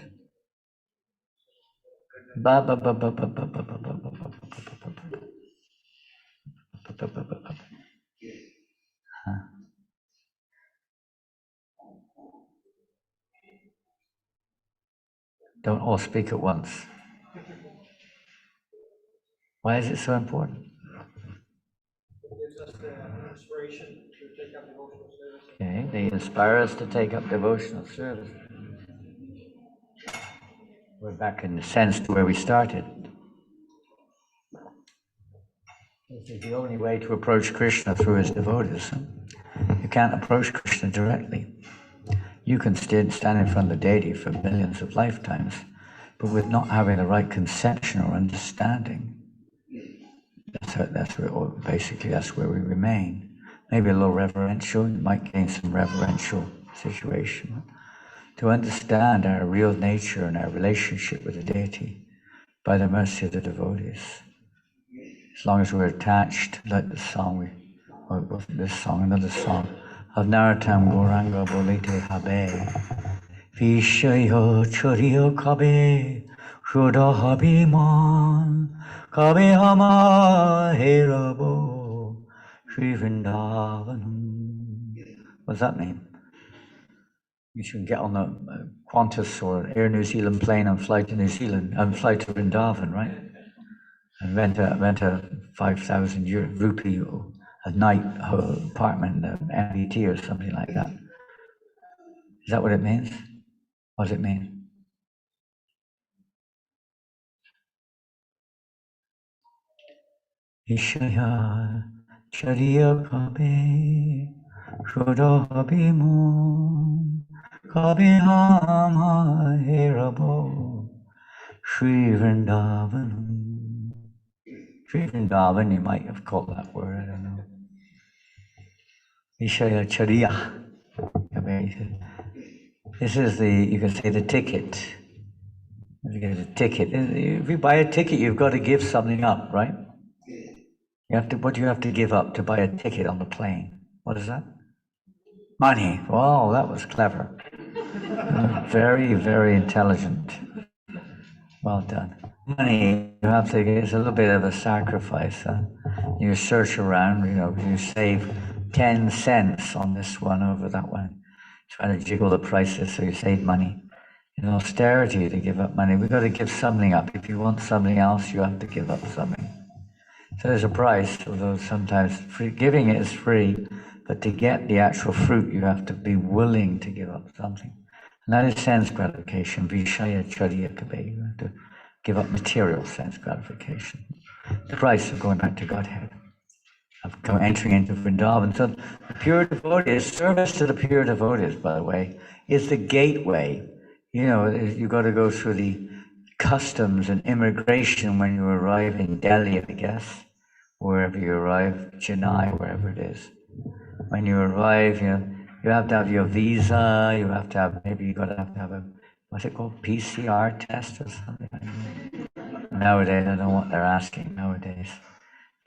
Don't all speak at once. Why is it so important?
It gives us the inspiration to take up devotional service.
Okay, they inspire us to take up devotional service. We're back in the sense to where we started. This is the only way to approach Krishna through his devotees. You can't approach Krishna directly. You can stand in front of the deity for millions of lifetimes, but with not having the right conception or understanding, that's where we remain. Maybe a little reverential, you might gain some reverential situation. To understand our real nature and our relationship with the deity, by the mercy of the devotees. As long as we're attached, like the song, it wasn't this song, another song, of Narottam Gauranga Bolite Habe, Vishaya Chariya Kabe, Shuddha Habiman, Kabe Hama Herabo, Sri Vrindavanam. What does that mean? You should get on the Qantas or Air New Zealand plane and fly to New Zealand and fly to Vrindavan, right? And rent a 5,000 rupee a night apartment, MBT or something like that. Is that what it means? What does it mean? Ishaya Chariya Kabe Shuddha Habimu Kabe Hama Herabo Sri Vrindavan. Sri Vrindavan, you might have called that word, I don't know. Ishaya Chariya. This is you can say the ticket. If you get a ticket, if you buy a ticket, you've got to give something up, right? What do you have to give up to buy a ticket on the plane? What is that? Money. Wow, that was clever. Very, very intelligent. Well done. Money, you have to, it's a little bit of a sacrifice. You search around, you save 10 cents on this one over that one. Try to jiggle the prices so you save money. In austerity, to give up money, we've got to give something up. If you want something else, you have to give up something. So there's a price, although sometimes giving it is free, but to get the actual fruit, you have to be willing to give up something. And that is sense gratification, Vishaya Chariya Kabe. You have to give up material sense gratification. The price of going back to Godhead, of entering into Vrindavan. So the pure devotees, service to the pure devotees, by the way, is the gateway. You've got to go through the customs and immigration when you arrive in Delhi, I guess, wherever you arrive, Chennai, wherever it is. When you arrive, you have to have your visa, you have to have, maybe you've got to have a, what's it called, PCR test or something like that. Nowadays, I don't know what they're asking nowadays.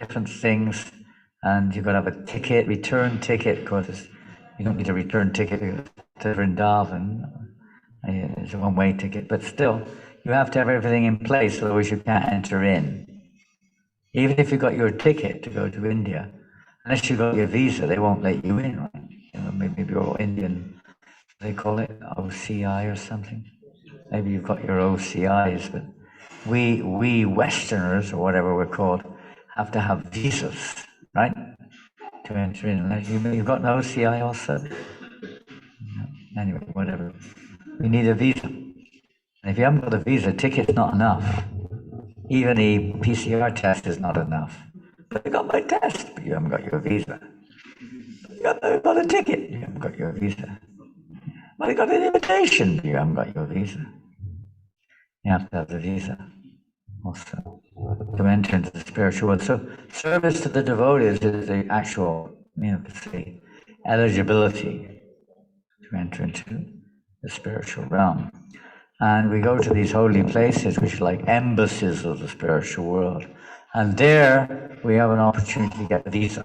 Different things, and you've got to have a ticket, return ticket, because you don't need a return ticket to Vrindavan. It's a one-way ticket, but still, you have to have everything in place, otherwise you can't enter in. Even if you got your ticket to go to India, unless you got your visa, they won't let you in, right? Maybe you're Indian, they call it OCI or something. Maybe you've got your OCIs, but we Westerners, or whatever we're called, have to have visas, right? To enter in. You've got an OCI also? Anyway, whatever. We need a visa. And if you haven't got a visa, ticket's not enough. Even a PCR test is not enough. But you got my test, but you haven't got your visa. You got a ticket, you haven't got your visa. Well, you got an invitation, but you haven't got your visa. You have to have the visa also to enter into the spiritual world. So service to the devotees is the actual, say, eligibility to enter into the spiritual realm. And we go to these holy places, which are like embassies of the spiritual world. And there we have an opportunity to get a visa.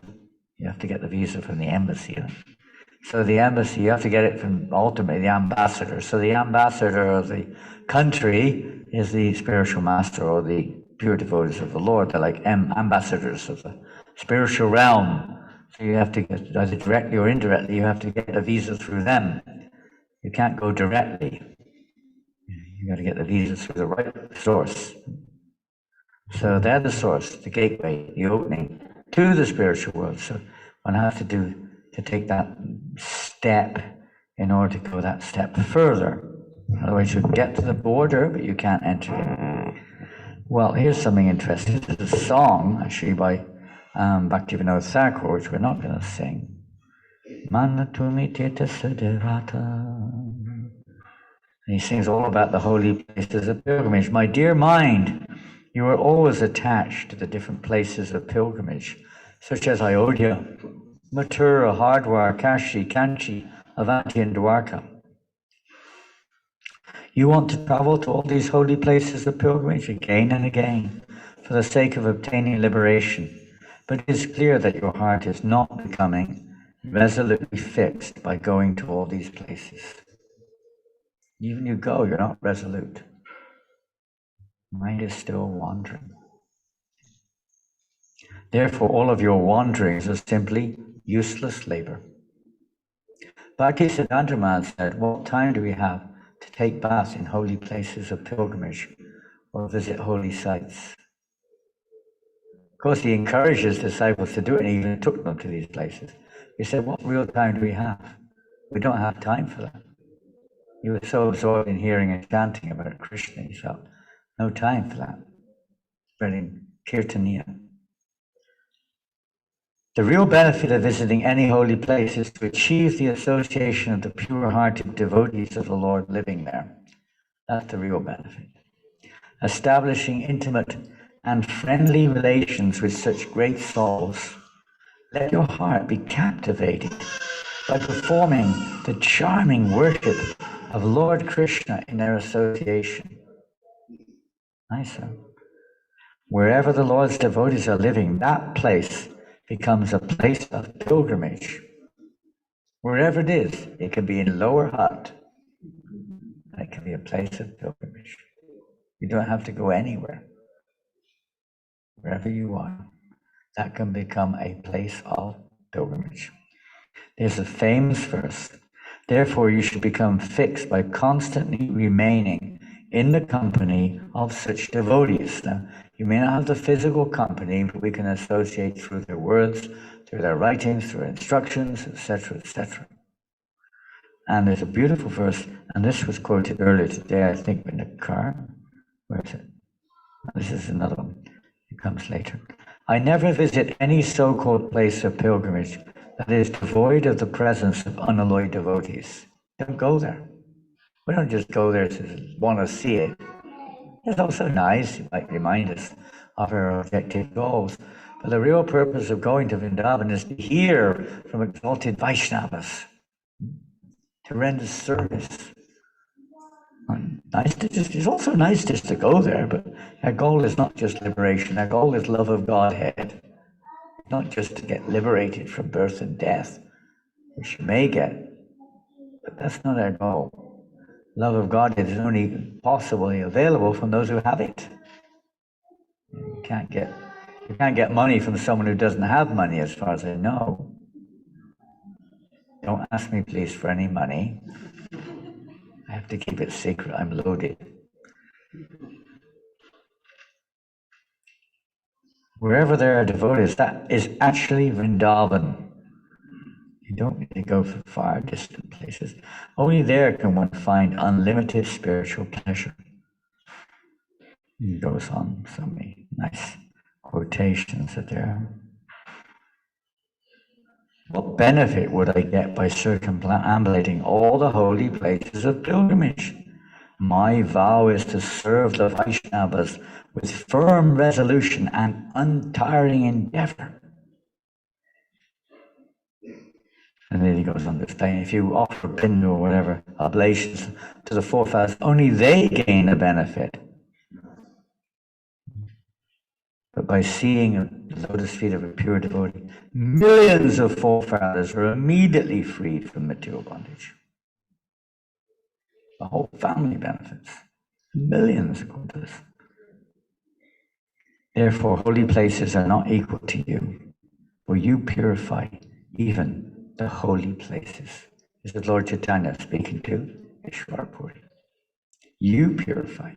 You have to get the visa from the embassy. So the embassy, you have to get it from ultimately the ambassador. So the ambassador of the country is the spiritual master or the pure devotees of the Lord. They're like ambassadors of the spiritual realm. So you have to get, either directly or indirectly, you have to get a visa through them. You can't go directly. You got to get the visa through the right source. So they're the source, the gateway, the opening to the spiritual world. So one has to take that step in order to go that step further. Otherwise you get to the border, but you can't enter it. Well, here's something interesting. This is a song, actually, by Bhaktivinoda Thakur, which we're not going to sing. Manatumi Tita Sudevata. And he sings all about the holy places of pilgrimage. My dear mind, you are always attached to the different places of pilgrimage, such as Ayodhya, Mathura, Hardwar, Kashi, Kanchi, Avanti, and Dwarka. You want to travel to all these holy places of pilgrimage again and again for the sake of obtaining liberation, but it is clear that your heart is not becoming resolutely fixed by going to all these places. Even you go, you're not resolute. Mind is still wandering. Therefore, all of your wanderings are simply useless labor. Bhaktisiddhanta Maharaj said, what time do we have to take bath in holy places of pilgrimage or visit holy sites? Of course, he encouraged his disciples to do it and he even took them to these places. He said, what real time do we have? We don't have time for that. He was so absorbed in hearing and chanting about Krishna, he felt no time for that. Spreading kirtaniya. The real benefit of visiting any holy place is to achieve the association of the pure-hearted devotees of the Lord living there. That's the real benefit. Establishing intimate and friendly relations with such great souls, let your heart be captivated by performing the charming worship of Lord Krishna in their association. Nice, huh? Wherever the Lord's devotees are living, that place becomes a place of pilgrimage. Wherever it can be in Lower Hut, it can be a place of pilgrimage. You don't have to go anywhere. Wherever you are, that can become a place of pilgrimage. There's a famous verse. Therefore, you should become fixed by constantly remaining in the company of such devotees. Now, you may not have the physical company, but we can associate through their words, through their writings, through instructions, etc., etc. And there's a beautiful verse, and this was quoted earlier today, I think, in the car. Where is it? This is another one. It comes later. I never visit any so-called place of pilgrimage that is devoid of the presence of unalloyed devotees. Don't go there. We don't just go there to want to see it. It's also nice, it might remind us of our objective goals. But the real purpose of going to Vrindavan is to hear from exalted Vaishnavas, to render service. It's also nice just to go there, but our goal is not just liberation. Our goal is love of Godhead, not just to get liberated from birth and death, which you may get, but that's not our goal. Love of Godhead is only possibly available from those who have it. You can't get money from someone who doesn't have money, as far as I know. Don't ask me, please, for any money. I have to keep it secret. I'm loaded. Wherever there are devotees, that is actually Vrindavan. You don't need to go for far distant places. Only there can one find unlimited spiritual pleasure. He goes on, so many nice quotations that there. What benefit would I get by circumambulating all the holy places of pilgrimage? My vow is to serve the Vaishnavas with firm resolution and untiring endeavor. And then he goes on to explain, if you offer bindu or whatever oblations to the forefathers, only they gain a benefit. But by seeing the lotus feet of a pure devotee, millions of forefathers are immediately freed from material bondage. The whole family benefits. Millions according to this. Therefore, holy places are not equal to you, for you purify even the holy places. This is Lord Chaitanya speaking to Ishwar Puri. You purify.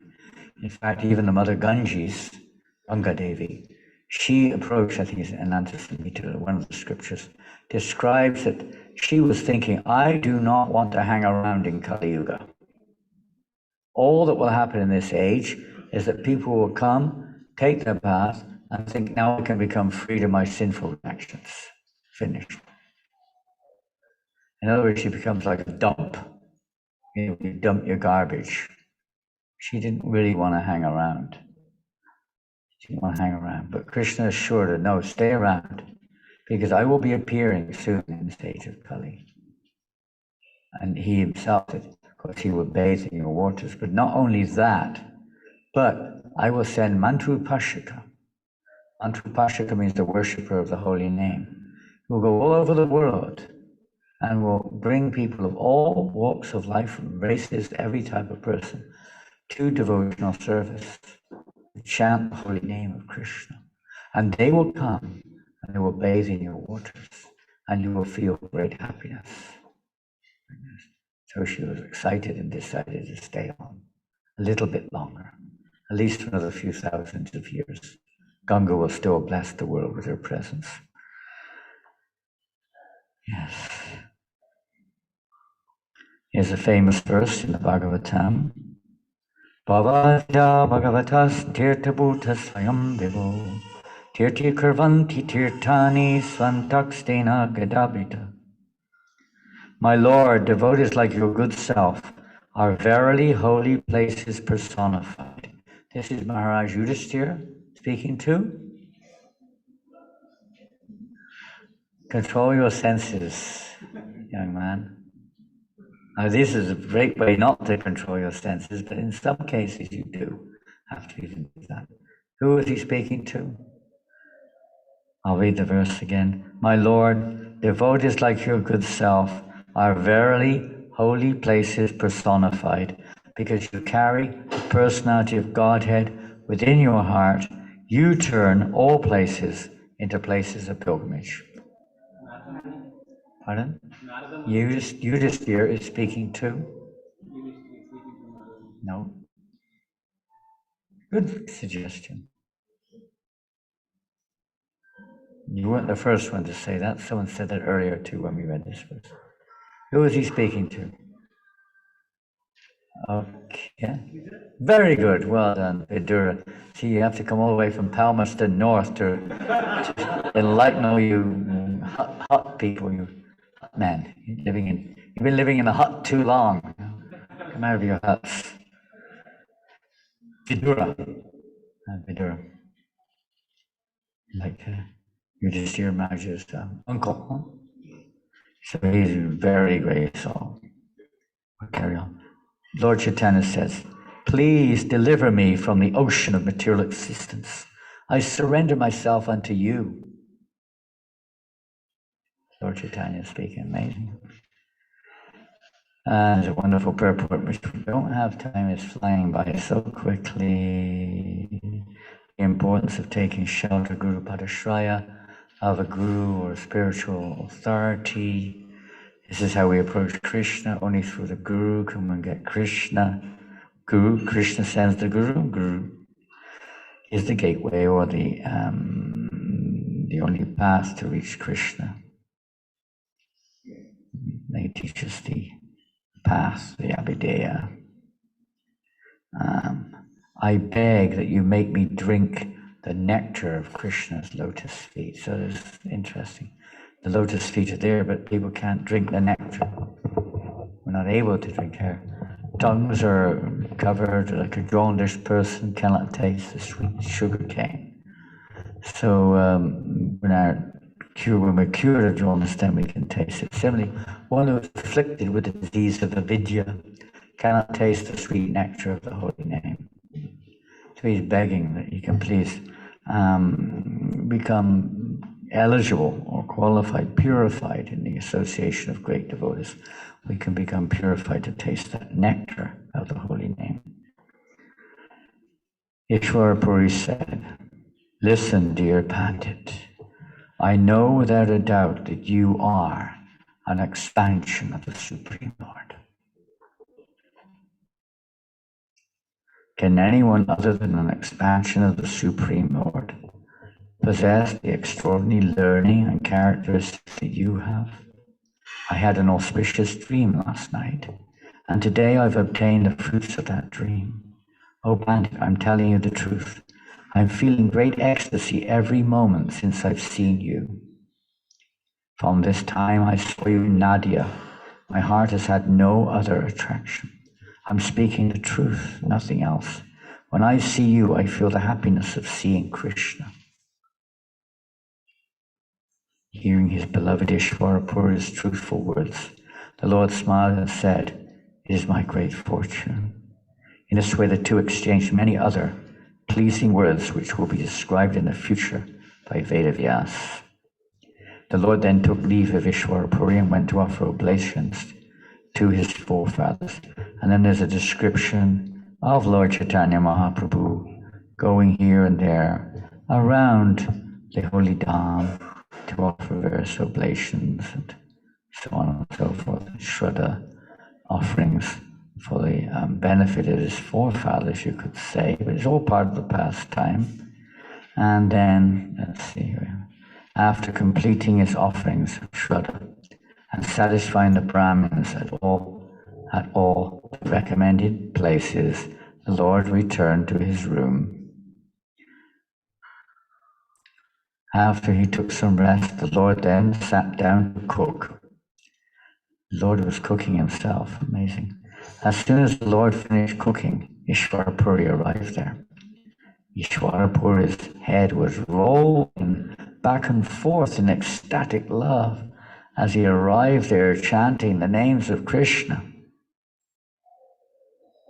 In fact, even the mother Ganges, Ganga Devi, she approached, I think it's Ananta Samhita, one of the scriptures, describes that she was thinking, I do not want to hang around in Kali Yuga. All that will happen in this age is that people will come, take their bath, and think, now I can become free to my sinful actions. Finished. In other words, she becomes like a dump. You dump your garbage. She didn't really want to hang around. She didn't want to hang around. But Krishna assured her, no, stay around, because I will be appearing soon in the stage of Kali. And he himself said, because he will bathe in your waters. But not only that, but I will send Mantrupashika. Mantrupashika means the worshipper of the holy name. He will go all over the world and will bring people of all walks of life, races, every type of person, to devotional service, to chant the holy name of Krishna. And they will come and they will bathe in your waters, and you will feel great happiness. So she was excited and decided to stay on a little bit longer, at least for another few thousands of years. Ganga will still bless the world with her presence. Yes. Here's a famous verse in the Bhagavatam. Bhavadya bhagavatas tirtabhuta swayam vivo tirti kurvanti tirtani svantakstena gadabita. My Lord, devotees like your good self are verily holy places personified. This is Maharaj Yudhisthira speaking to. Control your senses, young man. Now, this is a great way not to control your senses, but in some cases you do have to even do that. Who is he speaking to? I'll read the verse again. My Lord, devotees like your good self are verily holy places personified, because you carry the personality of Godhead within your heart. You turn all places into places of pilgrimage. Pardon? Yudhisthira is speaking to? No. Good suggestion. You weren't the first one to say that. Someone said that earlier too when we read this verse. Who is he speaking to? Okay. Very good. Well done, Vidura. See, you have to come all the way from Palmerston North to enlighten all you hut people, you hut men. You've been living in a hut too long. Come out of your huts. Vidura. Vidura. Like Yudhisthira Maharaj's uncle. Huh? So he's very great soul. We'll carry on. Lord Chaitanya says, please deliver me from the ocean of material existence. I surrender myself unto you. Lord Chaitanya speaking, amazing. There's a wonderful purport which we don't have time, it's flying by so quickly. The importance of taking shelter, Guru Padashraya, of a guru or a spiritual authority. This is how we approach Krishna. Only through the Guru can one get Krishna. Guru, Krishna sends the Guru. Guru is the gateway or the only path to reach Krishna. They teach us the path, the Abhideya. I beg that you make me drink the nectar of Krishna's lotus feet. So it's interesting. The lotus feet are there, but people can't drink the nectar. We're not able to drink her. Tongues are covered, like a jaundiced person cannot taste the sweet sugar cane. So when we're cured of jaundice, then we can taste it. Similarly, one who is afflicted with the disease of avidya cannot taste the sweet nectar of the holy name. So he's begging that he can please become eligible or qualified, purified in the association of great devotees. We can become purified to taste that nectar of the holy name. Ishwara Puri said, listen, dear Pandit, I know without a doubt that you are an expansion of the Supreme Lord. Can anyone other than an expansion of the Supreme Lord possess the extraordinary learning and characteristics that you have? I had an auspicious dream last night, and today I've obtained the fruits of that dream. Oh, Pandit, I'm telling you the truth. I'm feeling great ecstasy every moment since I've seen you. From this time I saw you in Nadia, my heart has had no other attraction. I'm speaking the truth, nothing else. When I see you, I feel the happiness of seeing Krishna. Hearing his beloved Ishwara Puri's truthful words, the Lord smiled and said, It is my great fortune. In this way, the two exchanged many other pleasing words which will be described in the future by Vedavyas. The Lord then took leave of Ishwarapuri and went to offer oblations to his forefathers. And then there's a description of Lord Chaitanya Mahaprabhu going here and there around the holy Dham to offer various oblations and so on and so forth, Shraddha offerings for the benefit of his forefathers, you could say, but it's all part of the pastime. And then, let's see here, after completing his offerings of Shraddha and satisfying the Brahmins at all recommended places, the Lord returned to his room. After he took some rest, the Lord then sat down to cook. The Lord was cooking himself, amazing. As soon as the Lord finished cooking, Ishwarapuri arrived there. Ishwarapuri's head was rolling back and forth in ecstatic love as he arrived there chanting the names of Krishna.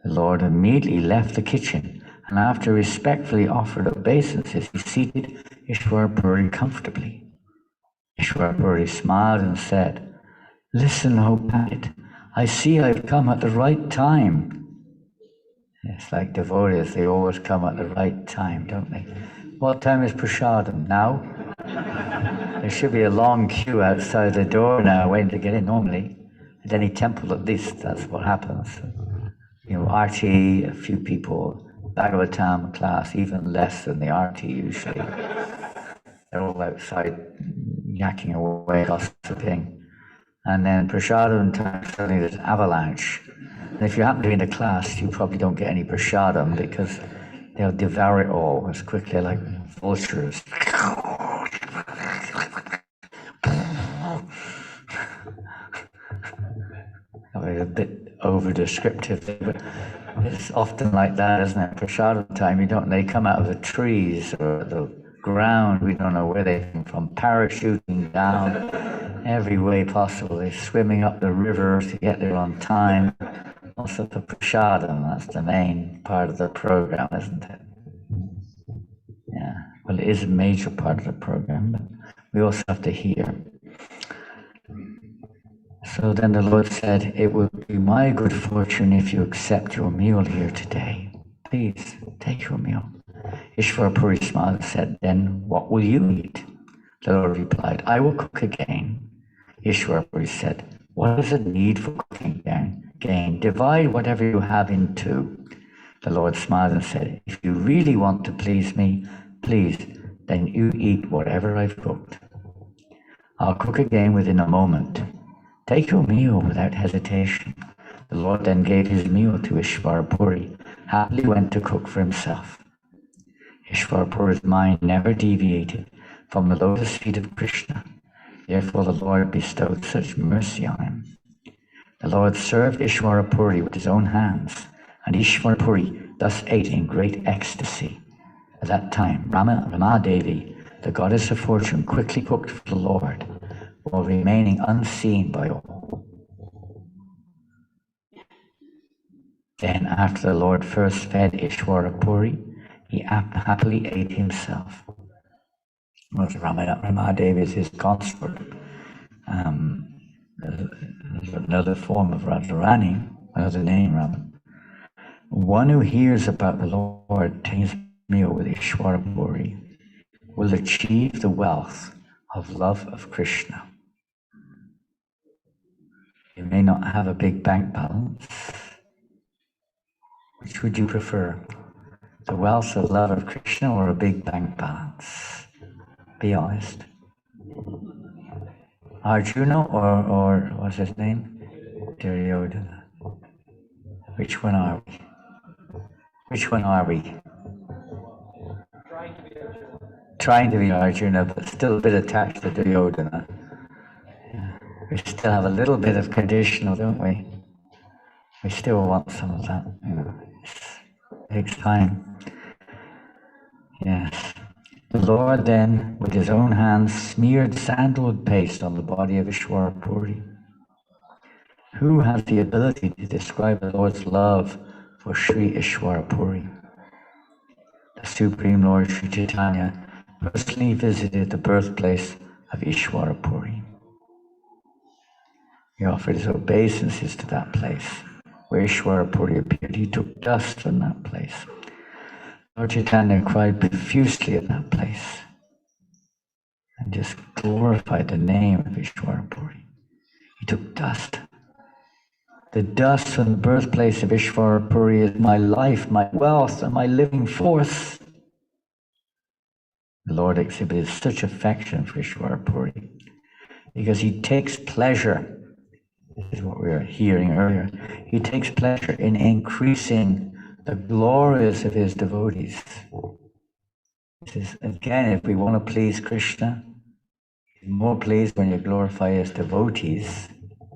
The Lord immediately left the kitchen and after respectfully offered obeisances, he seated Ishwarapuri comfortably. Ishwarapuri smiled and said, "Listen, O Pandit, I see I've come at the right time." It's like devotees, they always come at the right time, don't they? What time is prasadam? Now? There should be a long queue outside the door now waiting to get in normally. At any temple at least, that's what happens. You know, RT, a few people, Bhagavatam class, even less than the RT usually. They're all outside yakking away, gossiping. And then prasadam time, suddenly there's avalanche. And if you happen to be in the class, you probably don't get any prasadam because they'll devour it all as quickly like vultures. A bit over descriptive, but it's often like that, isn't it? Prasadam time, you don't, they come out of the trees or the ground, we don't know where they come from, parachuting down every way possible. They're swimming up the river to get there on time. Also for prasadam, that's the main part of the program, isn't it? Yeah, well, it is a major part of the program, but we also have to hear. So then the Lord said, "It will be my good fortune if you accept your meal here today. Please, take your meal." Ishwarapuri smiled and said, "Then what will you eat?" The Lord replied, "I will cook again." Ishwarapuri said, "What is the need for cooking again? Divide whatever you have in two." The Lord smiled and said, "If you really want to please me, please, then you eat whatever I've cooked. I'll cook again within a moment. Take your meal without hesitation." The Lord then gave his meal to Ishwarapuri, happily went to cook for himself. Ishwarapuri's mind never deviated from the lotus feet of Krishna. Therefore the Lord bestowed such mercy on him. The Lord served Ishwarapuri with his own hands, and Ishwarapuri thus ate in great ecstasy. At that time, Rama Devi, the goddess of fortune, quickly cooked for the Lord, while remaining unseen by all. Then, after the Lord first fed Ishwarapuri, he happily ate himself. Rama Devi is his consort. Another form of Radharani, another name rather. One who hears about the Lord takes meal with Ishwarapuri will achieve the wealth of love of Krishna. You may not have a big bank balance. Which would you prefer? The wealth of love of Krishna or a big bank balance? Be honest. Arjuna or what's his name? Duryodhana. Which one are we? Which one are we? Trying to be Arjuna, but still a bit attached to Duryodhana. Yeah. We still have a little bit of conditional, don't we? We still want some of that, you know. It takes time. Yes. The Lord then, with his own hands, smeared sandalwood paste on the body of Ishwarapuri. Who has the ability to describe the Lord's love for Sri Ishwara Puri? The Supreme Lord Sri Chaitanya personally visited the birthplace of Ishwara Puri. He offered his obeisances to that place where Ishwara Puri appeared. He took dust from that place. Lord Chaitanya cried profusely at that place and just glorified the name of Ishwara Puri. He took dust. The dust from the birthplace of Ishwara Puri is my life, my wealth, and my living force. The Lord exhibited such affection for Ishwara Puri because he takes pleasure, this is what we were hearing earlier, he takes pleasure in increasing the glories of his devotees. This is, again, if we want to please Krishna, he's more pleased when you glorify his devotees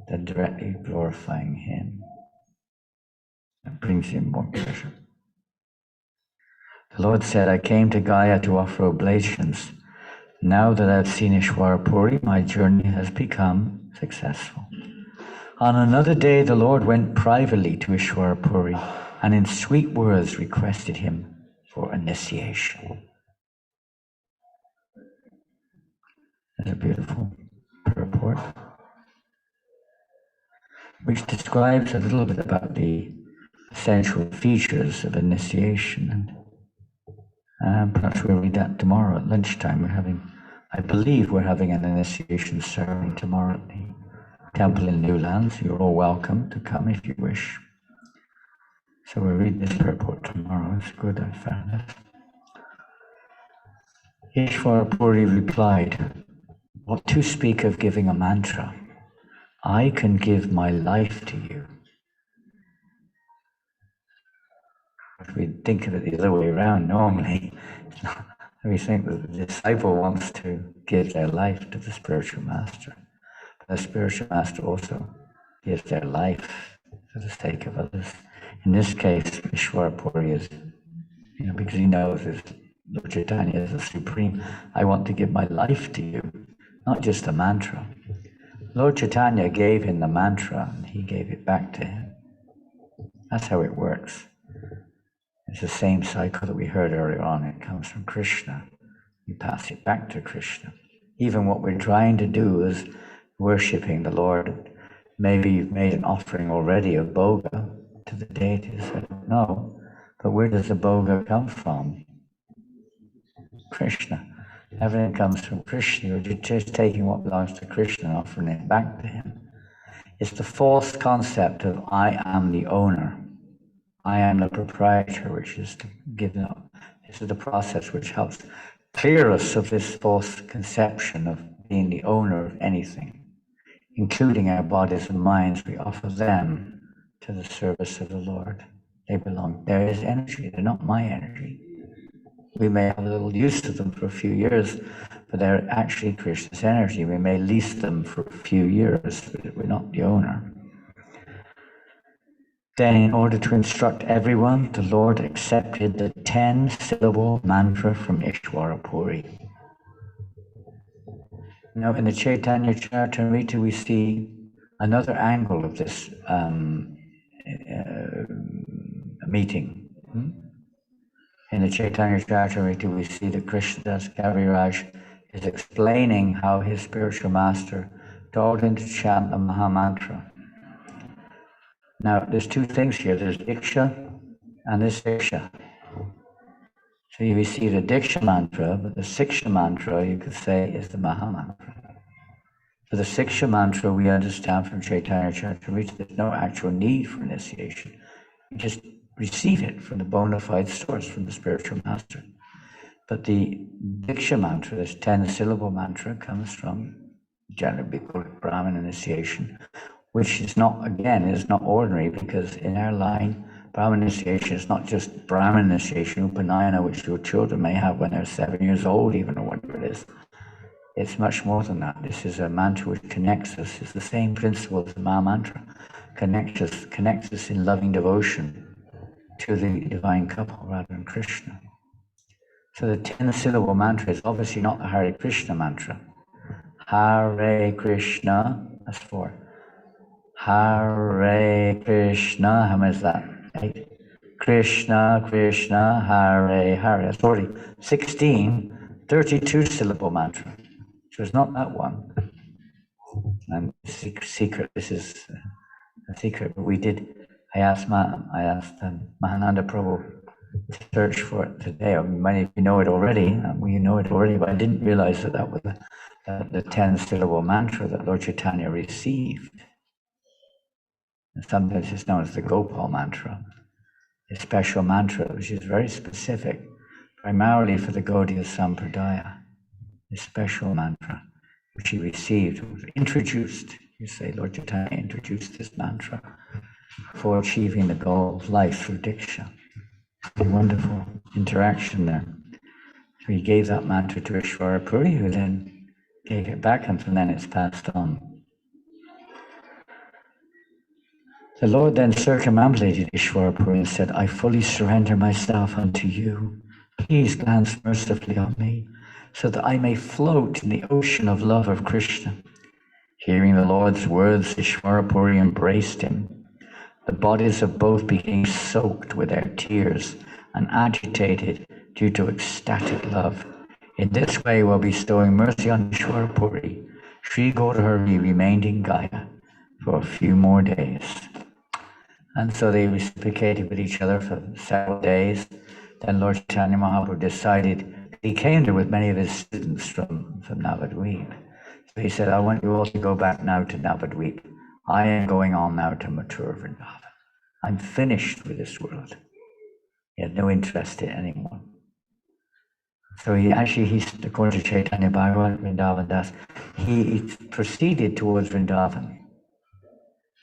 than directly glorifying him. It brings him more pleasure. The Lord said, I came to Gaya to offer oblations. Now that I've seen Ishwara Puri, my journey has become successful. On another day, the Lord went privately to Ishwara Puri and in sweet words requested him for initiation. That's a beautiful purport, which describes a little bit about the essential features of initiation. And perhaps we'll read that tomorrow at lunchtime. I believe we're having an initiation ceremony tomorrow at the temple in Newlands. You're all welcome to come if you wish. So we'll read this purport tomorrow. It's good, I found it. Ishwara Puri replied, what to speak of giving a mantra? I can give my life to you. If we think of it the other way around, normally, we think that the disciple wants to give their life to the spiritual master. But the spiritual master also gives their life for the sake of others. In this case, Ishwara Puri is, because he knows that Lord Chaitanya is the supreme. I want to give my life to you, not just a mantra. Lord Chaitanya gave him the mantra and he gave it back to him. That's how it works. It's the same cycle that we heard earlier on. It comes from Krishna. You pass it back to Krishna. Even what we're trying to do is worshipping the Lord. Maybe you've made an offering already of bhoga to the deities. I don't know. But where does the bhoga come from? Krishna. Everything comes from Krishna. You're just taking what belongs to Krishna and offering it back to him. It's the false concept of I am the owner. I am the proprietor, which is to give up. This is the process which helps clear us of this false conception of being the owner of anything, including our bodies and minds. We offer them to the service of the Lord. They belong. There is energy. They're not my energy. We may have a little use of them for a few years, but they're actually Krishna's energy. We may lease them for a few years, but we're not the owner. Then, in order to instruct everyone, the Lord accepted the 10-syllable mantra from Ishwara Puri. Now, in the Chaitanya Charitamrita, we see another angle of this meeting. In the Chaitanya Charitamrita, we see that Krishnadas Kaviraj is explaining how his spiritual master told him to chant the Mahamantra. Now, there's two things here. There's Diksha and there's Siksha. So you receive the Diksha mantra, but the Siksha mantra, you could say, is the Mahamantra. For the Siksha mantra, we understand from Chaitanya Charitamrita, there's no actual need for initiation. You just receive it from the bona fide source, from the spiritual master. But the Diksha mantra, this 10-syllable mantra, comes from generally called Brahmin initiation, which is not, again, is not ordinary, because in our line, Brahmin initiation is not just Brahmin initiation, Upanayana, which your children may have when they're 7 years old, even, or whatever it is. It's much more than that. This is a mantra which connects us. It's the same principle as the Maha Mantra. Connects us in loving devotion to the divine couple rather than Krishna. So the 10-syllable mantra is obviously not the Hare Krishna mantra. Hare Krishna, that's 4. Hare Krishna. How much is that? 8. Krishna, Krishna, Hare, Hare. Sorry, 16, 32 syllable mantra. Which was not that one. And secret, this is a secret, but we did. I asked Mahananda Prabhu to search for it today. I mean, many of you know it already, you know it already, but I didn't realize that was the 10 syllable mantra that Lord Chaitanya received. And sometimes it's known as the Gopal mantra, a special mantra which is very specific, primarily for the Gaudiya Sampradaya, a special mantra which he received, was introduced. You say Lord Chaitanya introduced this mantra for achieving the goal of life through Diksha. A wonderful interaction there. So he gave that mantra to Ishvara Puri, who then gave it back, and from then it's passed on. The Lord then circumambulated Ishvara Puri and said, I fully surrender myself unto you. Please glance mercifully on me, so that I may float in the ocean of love of Krishna. Hearing the Lord's words, Ishvara Puri embraced him. The bodies of both became soaked with their tears and agitated due to ecstatic love. In this way, while bestowing mercy on Ishvara Puri, Sri Gaurahari remained in Gaya for a few more days. And so they reciprocated with each other for several days. Then Lord Chaitanya Mahaprabhu decided, he came there with many of his students from Navadvip. So he said, I want you all to go back now to Navadvip. I am going on now to Mathura Vrindavan. I'm finished with this world. He had no interest in it anymore. So he's according to Chaitanya Bhagavat, Vrindavan Das, he proceeded towards Vrindavan.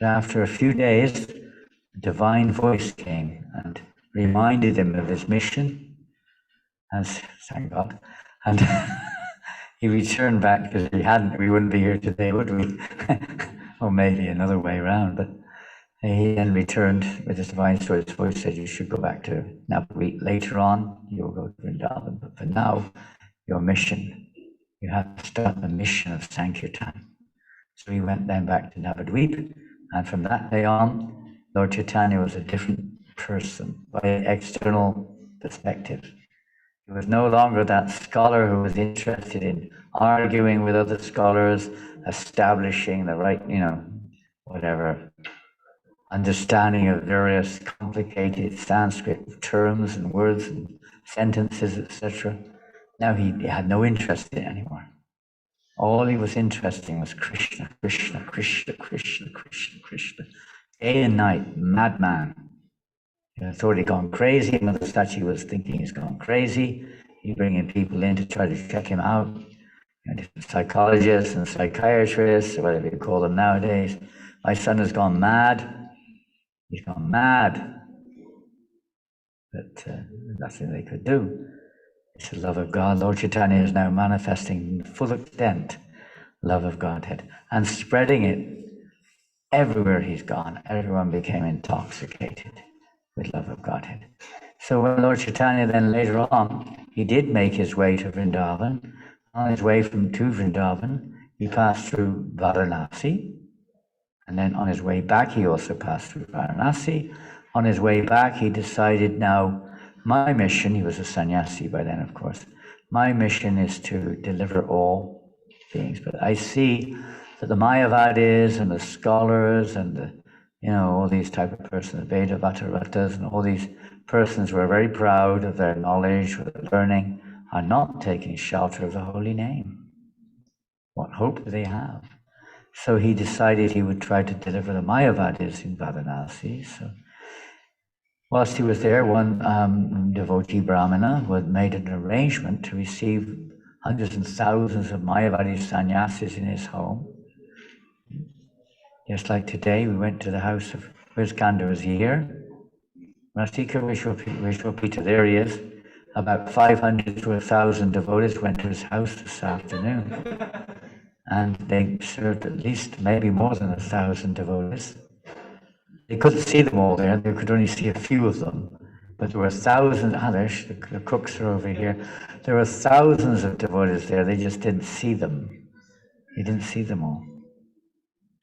And after a few days, a divine voice came and reminded him of his mission, as thank God, and he returned back, because if he hadn't, we wouldn't be here today, would we? Or maybe another way around, but he then returned with his divine voice, said, you should go back to Navadvip. Later on, you'll go to Vrindavan, but for now, your mission, you have to start the mission of Sankirtan. So he went then back to Navadvip, and from that day on, Lord Chaitanya was a different person by external perspective. He was no longer that scholar who was interested in arguing with other scholars, establishing the right, whatever, understanding of various complicated Sanskrit terms and words and sentences, etc. Now he had no interest in it anymore. All he was interested in was Krishna, Krishna, Krishna, Krishna, Krishna, Krishna. Day and night, madman. He had already gone crazy. Mother Sachi was thinking he's gone crazy. He's bringing people in to try to check him out. Different psychologists and psychiatrists, or whatever you call them nowadays. My son has gone mad. He's gone mad. But nothing they could do. It's the love of God. Lord Chaitanya is now manifesting in full extent love of Godhead and spreading it everywhere he's gone. Everyone became intoxicated with love of Godhead. So when Lord Chaitanya then later on, he did make his way to Vrindavan. On his way to Vrindavan, he passed through Varanasi. And then on his way back, he also passed through Varanasi. On his way back, he decided, now, my mission, he was a sannyasi by then, of course, my mission is to deliver all beings. But I see that the Mayavadis and the scholars and the, all these type of persons, Veda Vataratas, and all these persons who are very proud of their knowledge or their learning, are not taking shelter of the holy name. What hope do they have? So he decided he would try to deliver the Mayavadis in Varanasi. So whilst he was there, one devotee Brahmana had made an arrangement to receive hundreds and thousands of Mayavadi sannyasis in his home. Just like today, we went to the house of, where's Kanda, was he here? Rasika Vishwapita, there he is. About 500 to 1,000 devotees went to his house this afternoon. And they served at least maybe more than 1,000 devotees. They couldn't see them all there, they could only see a few of them. But there were thousands, the cooks are over here. There were thousands of devotees there, they just didn't see them. They didn't see them all.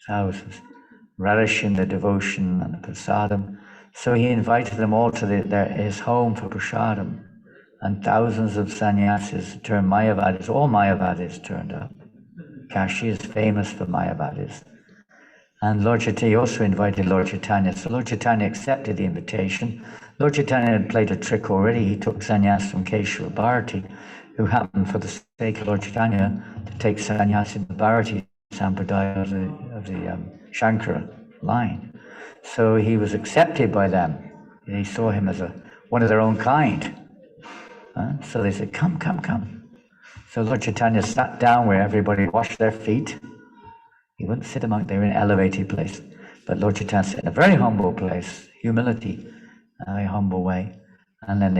Thousands. relishing the devotion and the prasadam. So he invited them all to his home for prasadam. And thousands of sannyasis turned Mayavadis, all Mayavadis turned up. Kashi is famous for Mayavadis. And Lord Chaitanya also invited Lord Chaitanya. So Lord Chaitanya accepted the invitation. Lord Chaitanya had played a trick already. He took sannyas from Keshava Bharati, who happened, for the sake of Lord Chaitanya, to take sannyas in the Bharati Sampradaya of the Shankara line. So he was accepted by them. They saw him as one of their own kind. So they said, come, come, come. So Lord Chaitanya sat down where everybody washed their feet. He wouldn't sit among, they were in an elevated place. But Lord Chaitanya sat in a very humble place, humility, a very humble way. And then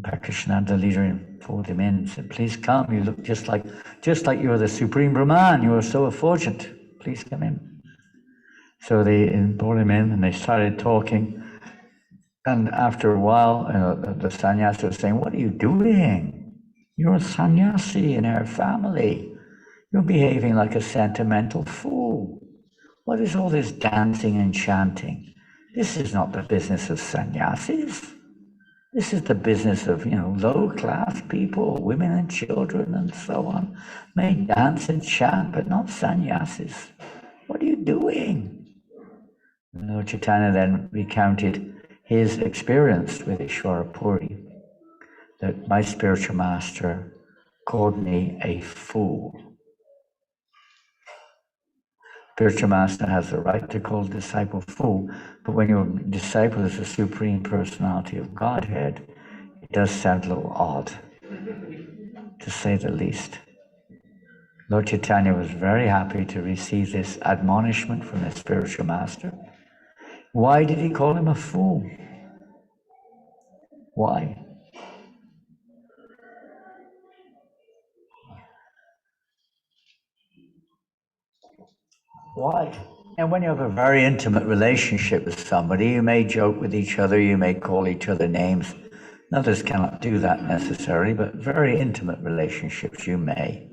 Krishnanda, the leader, pulled him in and said, please come, you look just like you are the Supreme Brahman, you are so effulgent, please come in. So they brought him in and they started talking. And after a while, the sannyasi was saying, what are you doing? You're a sannyasi in our family. You're behaving like a sentimental fool. What is all this dancing and chanting? This is not the business of sannyasis. This is the business of, low-class people, women and children and so on. May dance and chant, but not sannyasis. What are you doing? Lord Chaitanya then recounted his experience with Ishvara Puri, that my spiritual master called me a fool. Spiritual master has the right to call a disciple fool, but when your disciple is the Supreme Personality of Godhead, it does sound a little odd, to say the least. Lord Chaitanya was very happy to receive this admonishment from the spiritual master. Why did he call him a fool? Why? Why? And when you have a very intimate relationship with somebody, you may joke with each other, you may call each other names. Others cannot do that necessarily, but very intimate relationships you may.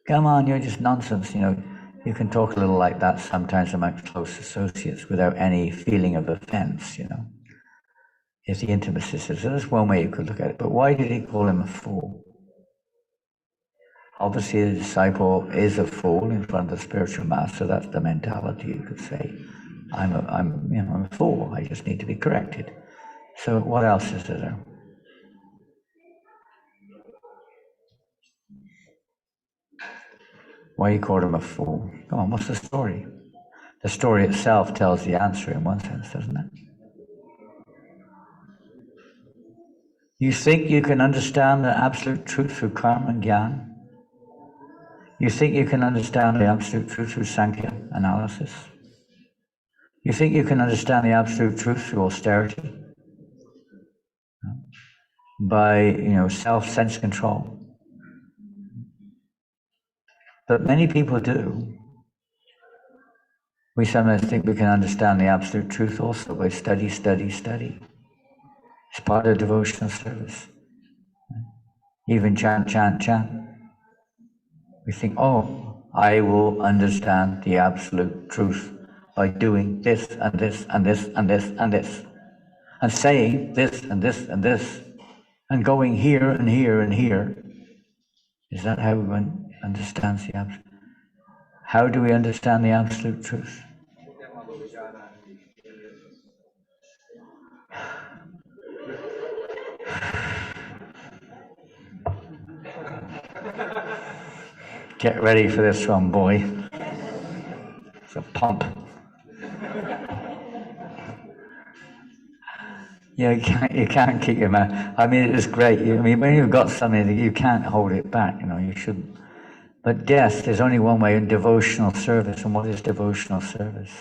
Come on, you're just nonsense, You can talk a little like that sometimes amongst close associates without any feeling of offense, If the intimacy says, so that's one way you could look at it. But why did he call him a fool? Obviously, the disciple is a fool in front of the spiritual master. That's the mentality, you could say. I'm a fool. I just need to be corrected. So what else is there? Why you called him a fool? Come on, what's the story? The story itself tells the answer in one sense, doesn't it? You think you can understand the absolute truth through karma and jnana? You think you can understand the absolute truth through Sankhya analysis? You think you can understand the absolute truth through austerity? By, self-sense control? But many people do. We sometimes think we can understand the absolute truth also by study. It's part of devotional service. Even chant. We think, I will understand the absolute truth by doing this and this and this and this and this, and saying this and this and this, and going here and here and here. Is that how one understands the absolute? How do we understand the absolute truth? Get ready for this one, boy. It's a pump. Yeah, you can't keep your mouth. I mean, it's great. When you've got something that you can't hold it back, you shouldn't. But yes, there's only one way in devotional service. And what is devotional service?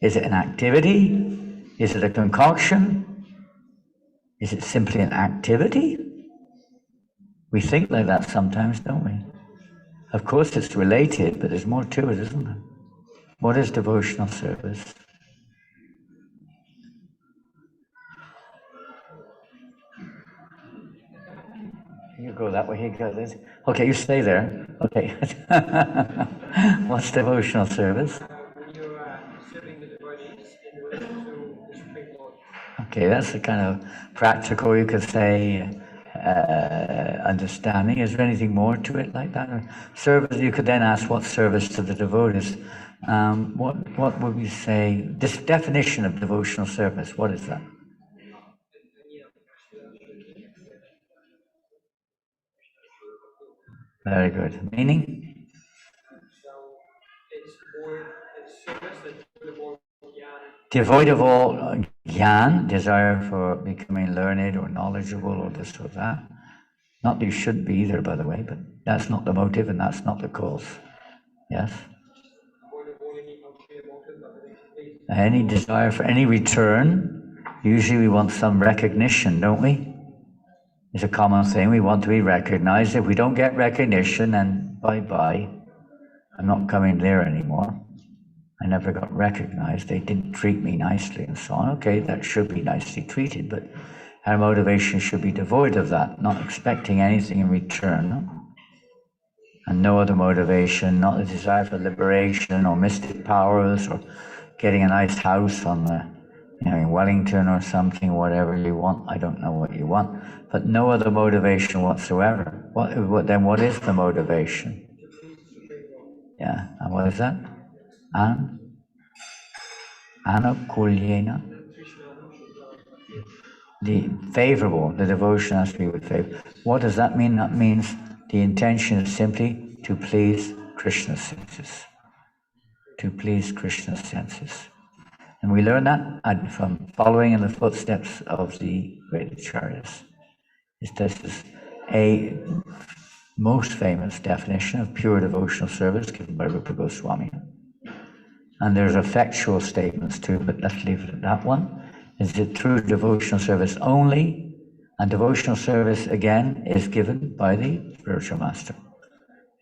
Is it an activity? Is it a concoction? Is it simply an activity? We think like that sometimes, don't we? Of course it's related, but there's more to it, isn't there? What is devotional service? You go that way, you go this. Okay, you stay there. Okay. What's devotional service?
You're sitting
Okay, that's the kind of practical, you could say, understanding. Is there anything more to it like that? Service, you could then ask what service to the devotees. What would we say? This definition of devotional service, what is that? Very good. Meaning?
So it's service that devoid of jnana.
Devoid of all gyan, desire for becoming learned or knowledgeable or this or that. Not that you should be either, by the way, but that's not the motive and that's not the cause. Yes? Any desire for any return, usually we want some recognition, don't we? It's a common thing, we want to be recognized. If we don't get recognition, then bye-bye. I'm not coming there anymore. I never got recognized. They didn't treat me nicely and so on. Okay, that should be nicely treated, but our motivation should be devoid of that, not expecting anything in return. No? And no other motivation, not the desire for liberation or mystic powers or getting a nice house on the, in Wellington or something, whatever you want. I don't know what you want, but no other motivation whatsoever. What is the motivation? Yeah, and what is that? Anukulyena. The favorable, the devotion has to be with favor. What does that mean? That means the intention is simply to please Krishna's senses. To please Krishna's senses. And we learn that from following in the footsteps of the great acharyas. This is a most famous definition of pure devotional service given by Rupa Goswami. And there's effectual statements too, but let's leave it at that one. Is it true devotional service only? And devotional service, again, is given by the spiritual master.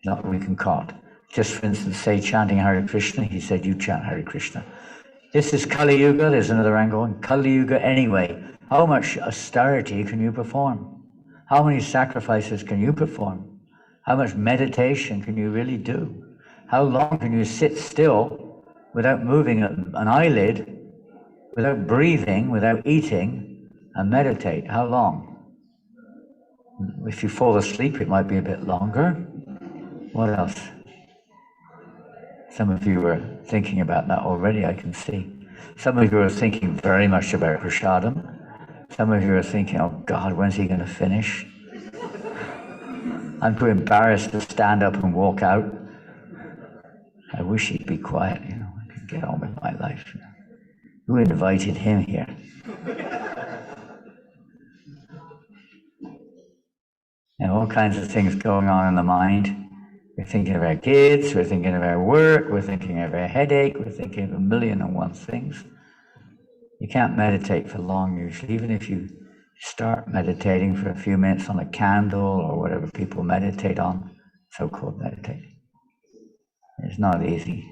Not we can call it. Just for instance, say chanting Hare Krishna, he said, you chant Hare Krishna. This is Kali Yuga, there's another angle. In Kali Yuga anyway, how much austerity can you perform? How many sacrifices can you perform? How much meditation can you really do? How long can you sit still without moving an eyelid, without breathing, without eating, and meditate? How long? If you fall asleep, it might be a bit longer. What else? Some of you were thinking about that already, I can see. Some of you are thinking very much about prasadam. Some of you are thinking, oh God, when's he going to finish? I'm too embarrassed to stand up and walk out. I wish he'd be quiet, I could get on with my life. Who invited him here? And all kinds of things going on in the mind. We're thinking of our kids, we're thinking of our work, we're thinking of our headache, we're thinking of 1,000,001 things. You can't meditate for long usually, even if you start meditating for a few minutes on a candle or whatever people meditate on, so-called meditating. It's not easy.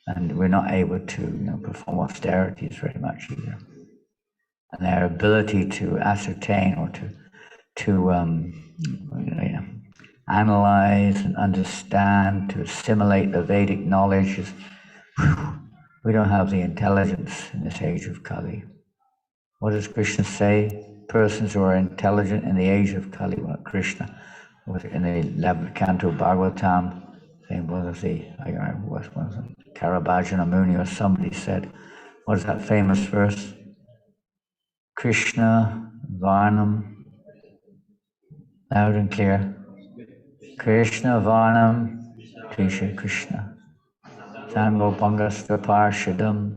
And we're not able to perform austerities very much either. And our ability to ascertain or to analyze and understand, to assimilate the Vedic knowledge is, we don't have the intelligence in this age of Kali. What does Krishna say? Persons who are intelligent in the age of Kali, Krishna, in the 11th canto Bhagavatam, saying one of the Karabhajana Muni or somebody said, what is that famous verse? Krishna Varnam, loud and clear. Krishna Varnam, Krishna Krishna. Sango Pangasta Parshadam,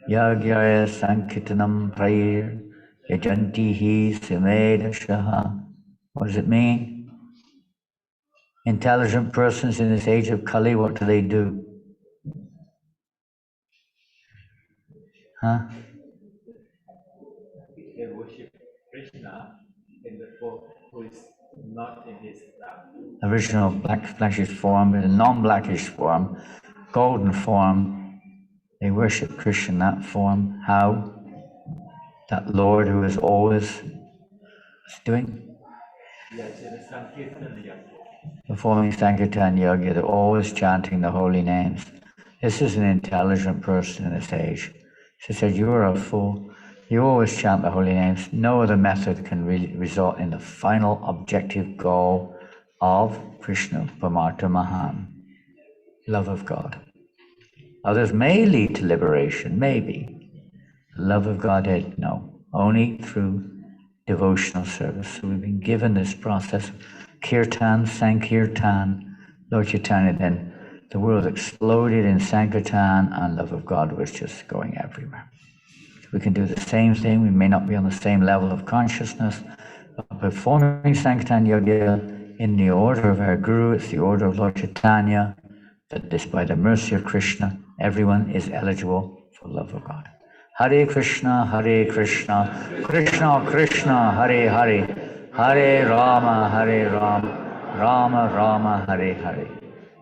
Yagyaya Sankitanam Prayer, Yajantihi Simedashaha. What does it mean? Intelligent persons in this age of Kali, what do? Huh?
They worship Krishna in the form who is not in his
original blackish form, in a non-blackish form, golden form. They worship Krishna in that form. How? That Lord who is always doing? Performing Sankirtan Yoga, they're always chanting the holy names. This is an intelligent person in this age. She said, you are a fool. You always chant the holy names. No other method can result in the final objective goal of Krishna Paramartha Mahan, love of God. Others may lead to liberation, maybe. The love of Godhead, no. Only through devotional service. So we've been given this process of Kirtan, Sankirtan, Lord Chaitanya, then the world exploded in Sankirtan and love of God was just going everywhere. We can do the same thing. We may not be on the same level of consciousness, but performing Sankirtan Yoga in the order of our Guru, it's the order of Lord Chaitanya, that this by the mercy of Krishna, everyone is eligible for love of God. Hare Krishna, Krishna Krishna, Hare Hare, Hare Rama, Rama Rama, Hare Hare.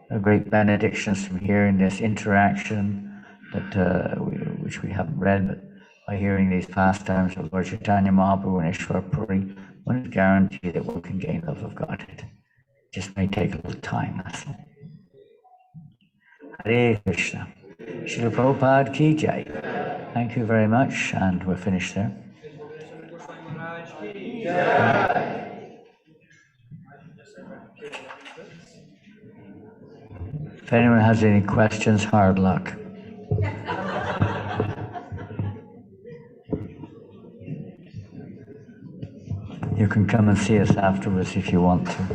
A great benedictions from hearing this interaction that which we haven't read, but by hearing these pastimes of Lord Chaitanya Mahaprabhu and Ishwar Puri, one is guaranteed that one can gain love of God. It just may take a little time, that's all. Hare Krishna. Srila Prabhupada ki jai. Thank you very much, and we're finished there.
Maharaj ki jai.
If anyone has any questions, hard luck. You can come and see us afterwards if you want to.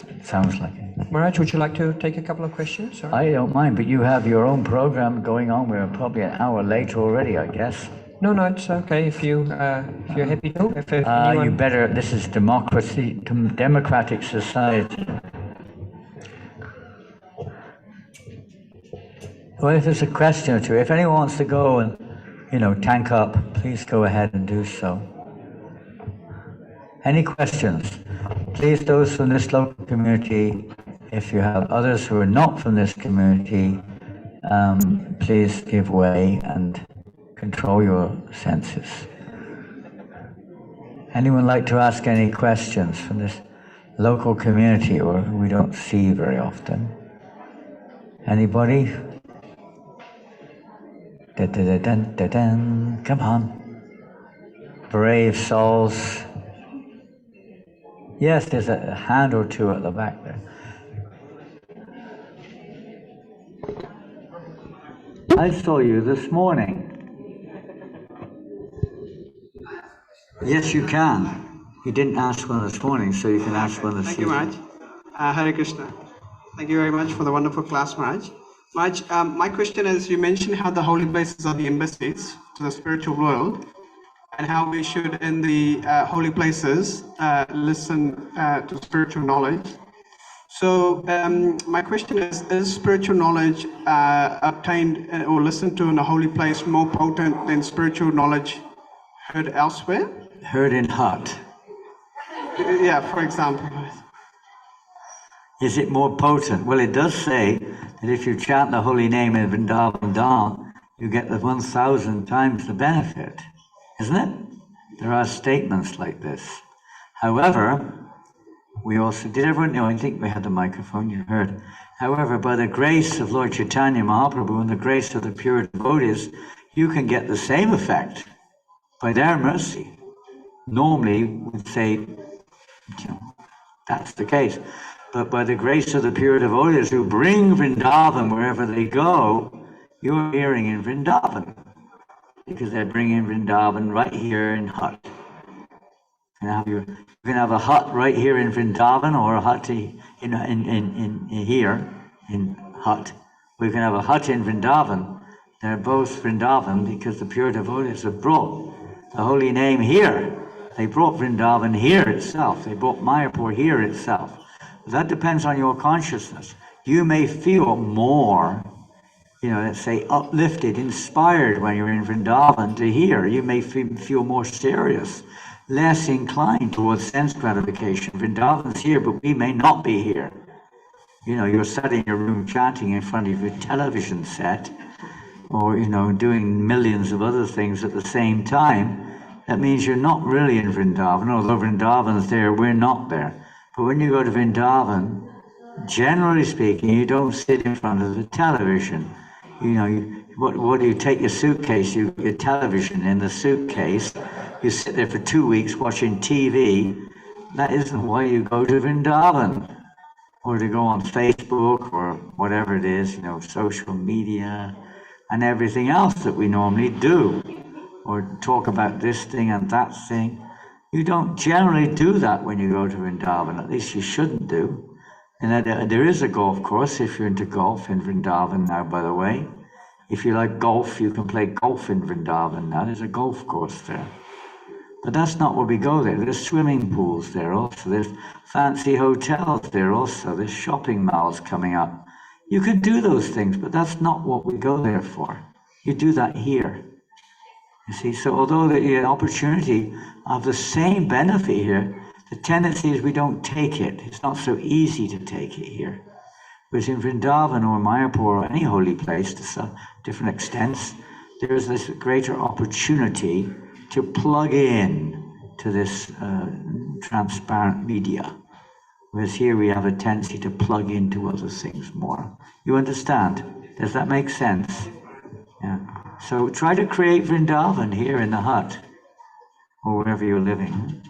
It sounds like it.
Maharaj, would you like to take a couple of questions? Or?
I don't mind, but you have your own program going on. We're probably an hour late already, I guess.
No, it's okay if you're happy to. If anyone...
You better. This is democratic society. Well, if there's a question or two, if anyone wants to go and, tank up, please go ahead and do so. Any questions? Please, those from this local community, if you have others who are not from this community, please give way and control your senses. Anyone like to ask any questions from this local community or who we don't see very often? Anybody? Come on. Brave souls. Yes, there's a hand or two at the back there. I saw you this morning. Yes, you can. You didn't ask one this morning, so you can ask one this evening.
Thank you, Maharaj. Hare Krishna. Thank you very much for the wonderful class, Maharaj. Maharaj, my question is, you mentioned how the holy places are the embassies to the spiritual world, and how we should, in the holy places, listen to spiritual knowledge. So my question is spiritual knowledge obtained or listened to in a holy place more potent than spiritual knowledge heard elsewhere?
Heard in heart.
Yeah, for example.
Is it more potent? Well, it does say that if you chant the holy name in Vrindavan Dham, you get the 1,000 times the benefit, isn't it? There are statements like this. However, we also, did everyone know, I think we had the microphone, you heard. However, by the grace of Lord Chaitanya Mahaprabhu and the grace of the pure devotees, you can get the same effect by their mercy. Normally, we'd say, that's the case. But by the grace of the pure devotees who bring Vrindavan wherever they go, you're hearing in Vrindavan. Because they're bringing Vrindavan right here in Hut. You can have a hut right here in Vrindavan or a hut in here in Hut. We can have a hut in Vrindavan. They're both Vrindavan because the pure devotees have brought the holy name here. They brought Vrindavan here itself. They brought Mayapur here itself. That depends on your consciousness. You may feel more, let's say uplifted, inspired when you're in Vrindavan to hear. You may feel more serious, less inclined towards sense gratification. Vrindavan's here, but we may not be here. You're sat in your room chanting in front of your television set, or, doing millions of other things at the same time. That means you're not really in Vrindavan. Although Vrindavan's there, we're not there. But when you go to Vrindavan, generally speaking, you don't sit in front of the television. What do you take your suitcase, your television in the suitcase, you sit there for 2 weeks watching TV. That isn't why you go to Vrindavan, or to go on Facebook or whatever it is, social media and everything else that we normally do, or talk about this thing and that thing. You don't generally do that when you go to Vrindavan, at least you shouldn't do. And there is a golf course if you're into golf in Vrindavan now, by the way. If you like golf, you can play golf in Vrindavan now. There's a golf course there. But that's not where we go there. There's swimming pools there also. There's fancy hotels there also. There's shopping malls coming up. You could do those things, but that's not what we go there for. You do that here. You see, so although the opportunity of the same benefit here, the tendency is we don't take it. It's not so easy to take it here. Whereas in Vrindavan or Mayapur or any holy place to some different extents, there's this greater opportunity to plug in to this transparent media. Whereas here we have a tendency to plug into other things more. You understand? Does that make sense? Yeah. So try to create Vrindavan here in the hut or wherever you're living.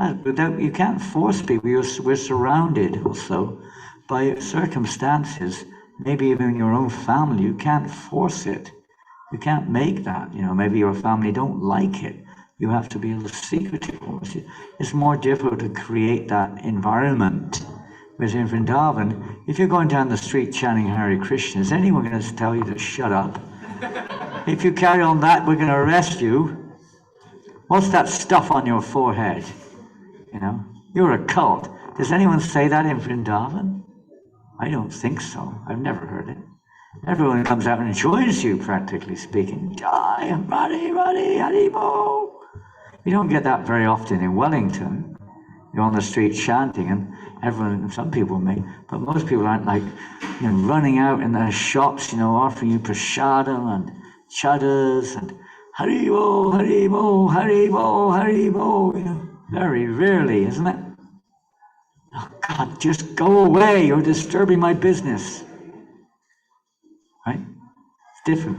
You can't force people. We're surrounded also by circumstances, maybe even in your own family. You can't force it. You can't make that. Maybe your family don't like it. You have to be a little secretive. It's more difficult to create that environment. Whereas in Vrindavan, if you're going down the street chanting Hare Krishna, is anyone going to tell you to shut up? If you carry on that, we're going to arrest you. What's that stuff on your forehead? You're a cult. Does anyone say that in Vrindavan? I don't think so. I've never heard it. Everyone comes out and joins you, practically speaking. Jai, Radhe, Radhe, Haribo. You don't get that very often in Wellington. You're on the street chanting, and some people may, but most people aren't like running out in their shops, offering you prasadam and chadas and Haribo, Haribo, Haribo, Haribo. Very rarely, isn't it? Oh God, just go away, you're disturbing my business. Right? It's different.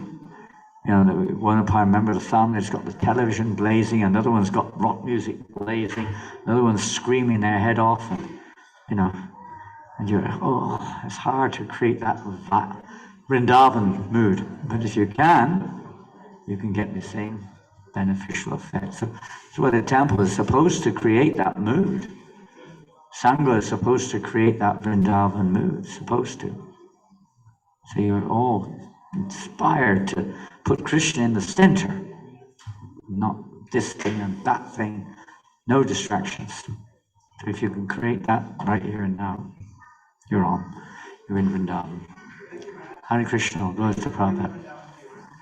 One of I remember the family's got the television blazing, another one's got rock music blazing, another one's screaming their head off, and it's hard to create that Vrindavan mood. But if you can get the same beneficial effect. So what the temple is supposed to create that mood. Sangha is supposed to create that Vrindavan mood, supposed to. So you're all inspired to put Krishna in the center, not this thing and that thing, no distractions. So if you can create that right here and now, you're in Vrindavan. Hare Krishna, glory to Prabhupada.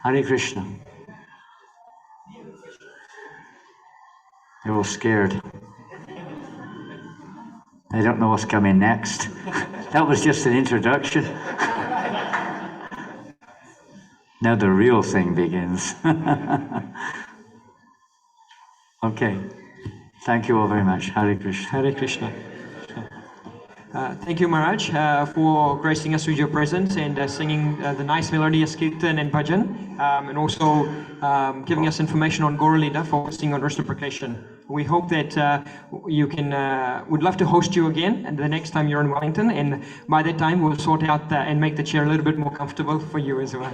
Hare Krishna. They're all scared. They don't know what's coming next. That was just an introduction. Now the real thing begins. Okay. Thank you all very much. Hare Krishna.
Hare Krishna. Thank you, Maharaj, for gracing us with your presence and singing the nice melodious kirtan and bhajan, and also giving us information on Gaura Leela, focusing on reciprocation. We hope that you can, would love to host you again and the next time you're in Wellington, and by that time we'll sort out and make the chair a little bit more comfortable for you as well.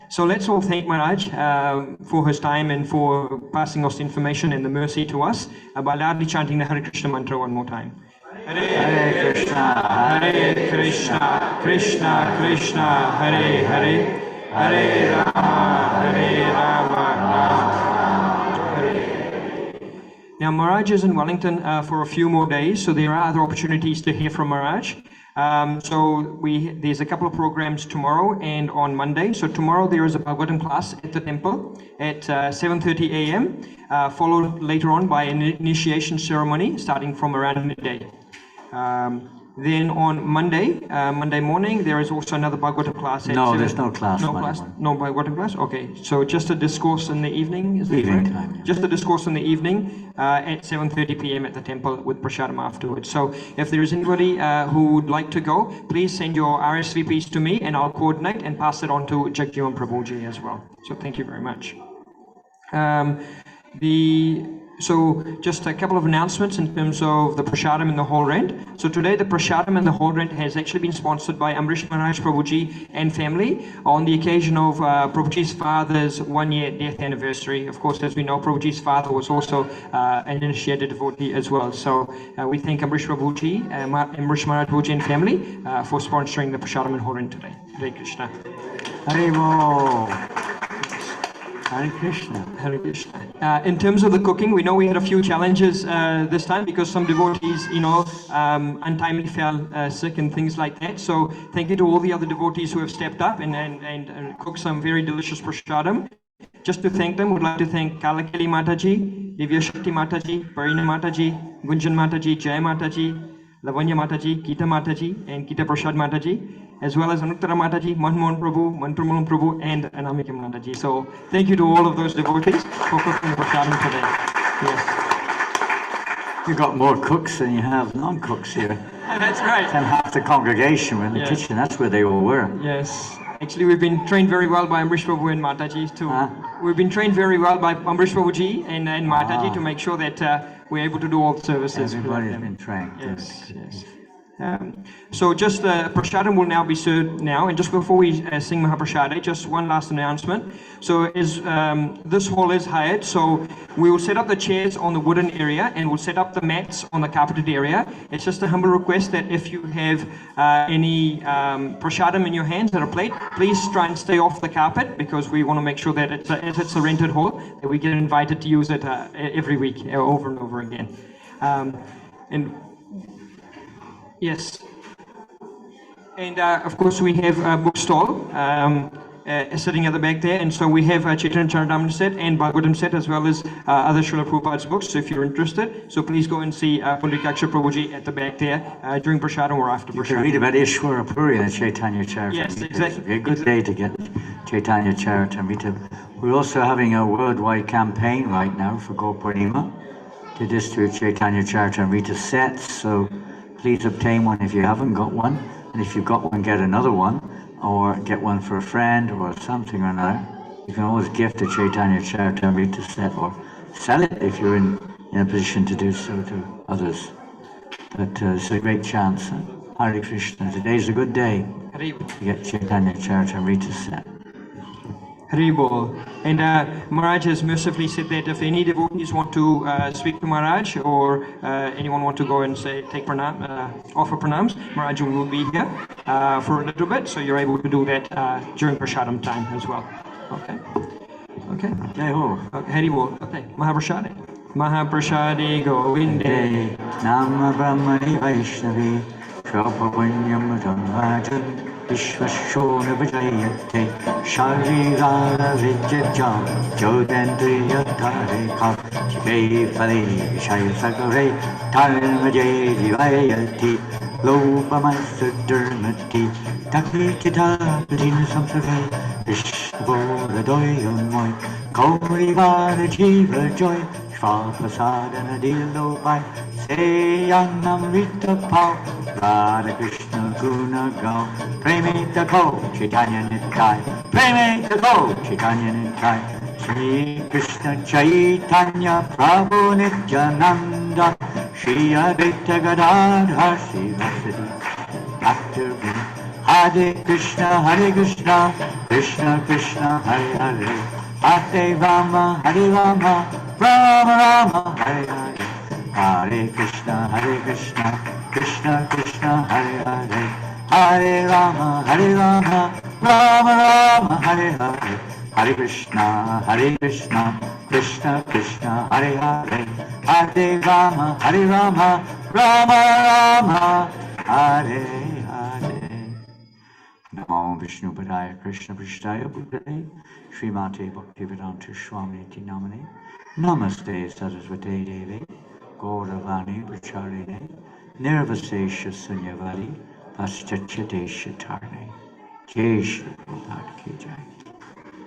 So let's all thank Maharaj for his time and for passing us information and the mercy to us by loudly chanting the Hare Krishna mantra one more time. Hare Krishna, Hare Krishna, Krishna Krishna, Hare Hare, Hare Rama, Hare Rama, Rama Hare. Now Maharaj is in Wellington for a few more days, so there are other opportunities to hear from Maharaj. There's a couple of programs tomorrow and on Monday. So tomorrow there is a Bhagavatam class at the temple at 7:30 a.m. Followed later on by an initiation ceremony starting from around midday. Then on Monday morning, there is also another Bhagavatam class.
No, there's no class
No
Monday
class,
morning.
no Bhagavatam class. Okay, so just a discourse in the evening. Is that
Evening
correct?
time, yeah.
Just a discourse in the evening at 7:30 p.m. at the temple with prasadam afterwards. So if there is anybody who would like to go, please send your RSVPs to me, and I'll coordinate and pass it on to Jagjivan Prabhuji as well. So thank you very much. So just a couple of announcements in terms of the prasadam and the whole rent. So today the prasadam and the whole rent has actually been sponsored by Amrish Maharaj Prabhuji and family on the occasion of Prabhuji's father's 1-year death anniversary. Of course, as we know, Prabhuji's father was also an initiated devotee as well. So we thank Amrish Prabhuji, Amrish Maharaj Prabhuji and family for sponsoring the prasadam and whole rent today. Hare Krishna.
Haribo. Hare Krishna.
Hare Krishna. In terms of the cooking, we know we had a few challenges this time because some devotees, untimely fell sick and things like that. So thank you to all the other devotees who have stepped up and cooked some very delicious prasadam. Just to thank them, would like to thank Kalakeli Mataji, Divya Shakti Mataji, Parina Mataji, Gunjan Mataji, Jai Mataji, Lavanya Mataji, Gita Mataji, and Gita Prasad Mataji, as well as Anuttara Mataji, Manmohan Prabhu, Mantramulam Prabhu, and Anamika Mataji. So thank you to all of those devotees for cooking the prasadam today. Yes.
You've got more cooks than you have non-cooks here.
That's right.
And half the congregation were in the
Yeah.
kitchen. That's where they all were.
Yes. Actually, we've been trained very well by Amrish Prabhu and Mataji too. We've been trained very well by Amrish Prabhuji and Mataji to make sure that we're able to do all the services.
Everybody's been trained.
Yes, yes. So just prasadam will now be served now, and just before we sing Mahaprasada, just one last announcement. So as this hall is hired, so we will set up the chairs on the wooden area and we'll set up the mats on the carpeted area. It's just a humble request that if you have any prasadam in your hands at a plate, please try and stay off the carpet because we want to make sure that as it's a rented hall, that we get invited to use it every week over and over again. Yes, and of course we have a bookstall sitting at the back there, and so we have a Chaitanya Charitamrita set and Bhagavatam set as well as other Srila Prabhupada's books. So if you're interested, so please go and see Pundrikaksha Prabhuji at the back there during prasadam or after
You can
prasadam.
read about Ishwara Puri in the Chaitanya Charitamrita.
Yes, exactly.
It's a good day to get Chaitanya Charitamrita. We're also having a worldwide campaign right now for Gopurnima to distribute Chaitanya Charitamrita sets. So please obtain one if you haven't got one, and if you've got one, get another one, or get one for a friend or something or another. You can always gift a Chaitanya Charitamrita set or sell it if you're in a position to do so to others. But it's a great chance. Hare Krishna. Today's a good day
Hare
to get Chaitanya Charitamrita set.
Haribol. And Maharaj has mercifully said that if any devotees want to speak to Maharaj or anyone want to go and say take pranam, offer pranams, Maharaj will be here for a little bit, so you're able to do that during prasadam time as well. Okay. Okay.
Jai Ho.
Haribol. Okay. Mahaprasade. Mahaprasade Govinde.
Nama Brahmani Vaishnavi Shrapapunyam Dhammajan Vishvashona Vijayate Sharirara Vijajam Jodendriya Tareka Chive Fale Vishaya Sakare Tarmaje Divayati Lopamasa Dermati Takikita Patina Samsare Vishvora Doyomoy Kaurivara Jiva Joy Svapasadana Dilo Pai Seyanamrita Pao Radha Krishna Guna Gao Premita Ko Chaitanya Nitai Premita Ko Chaitanya Nitai Shri Krishna Chaitanya Prabhu Nityananda Shri Advaita Gadadhar Shri Vasadi Bhakta Hare Krishna Krishna Krishna Hare Hare Hare Rama Rama Rama Hare Hare Hare Krishna Krishna Krishna Hare Hare Hare Rama Rama Rama Hare Hare Hare Krishna Krishna Krishna Hare Hare Hare Rama Rama Rama Hare Hare Namo Vishnu Padaya Krishna Prasthaya Bhutale Srimate Bhaktivedanta Swamiti Namane Namaste Saraswate Devi Gauravani Pracharine
Nirvasesha Sunyavadi Paschachadesha Tarne. Jai Shri Prabhupada Ki Jai.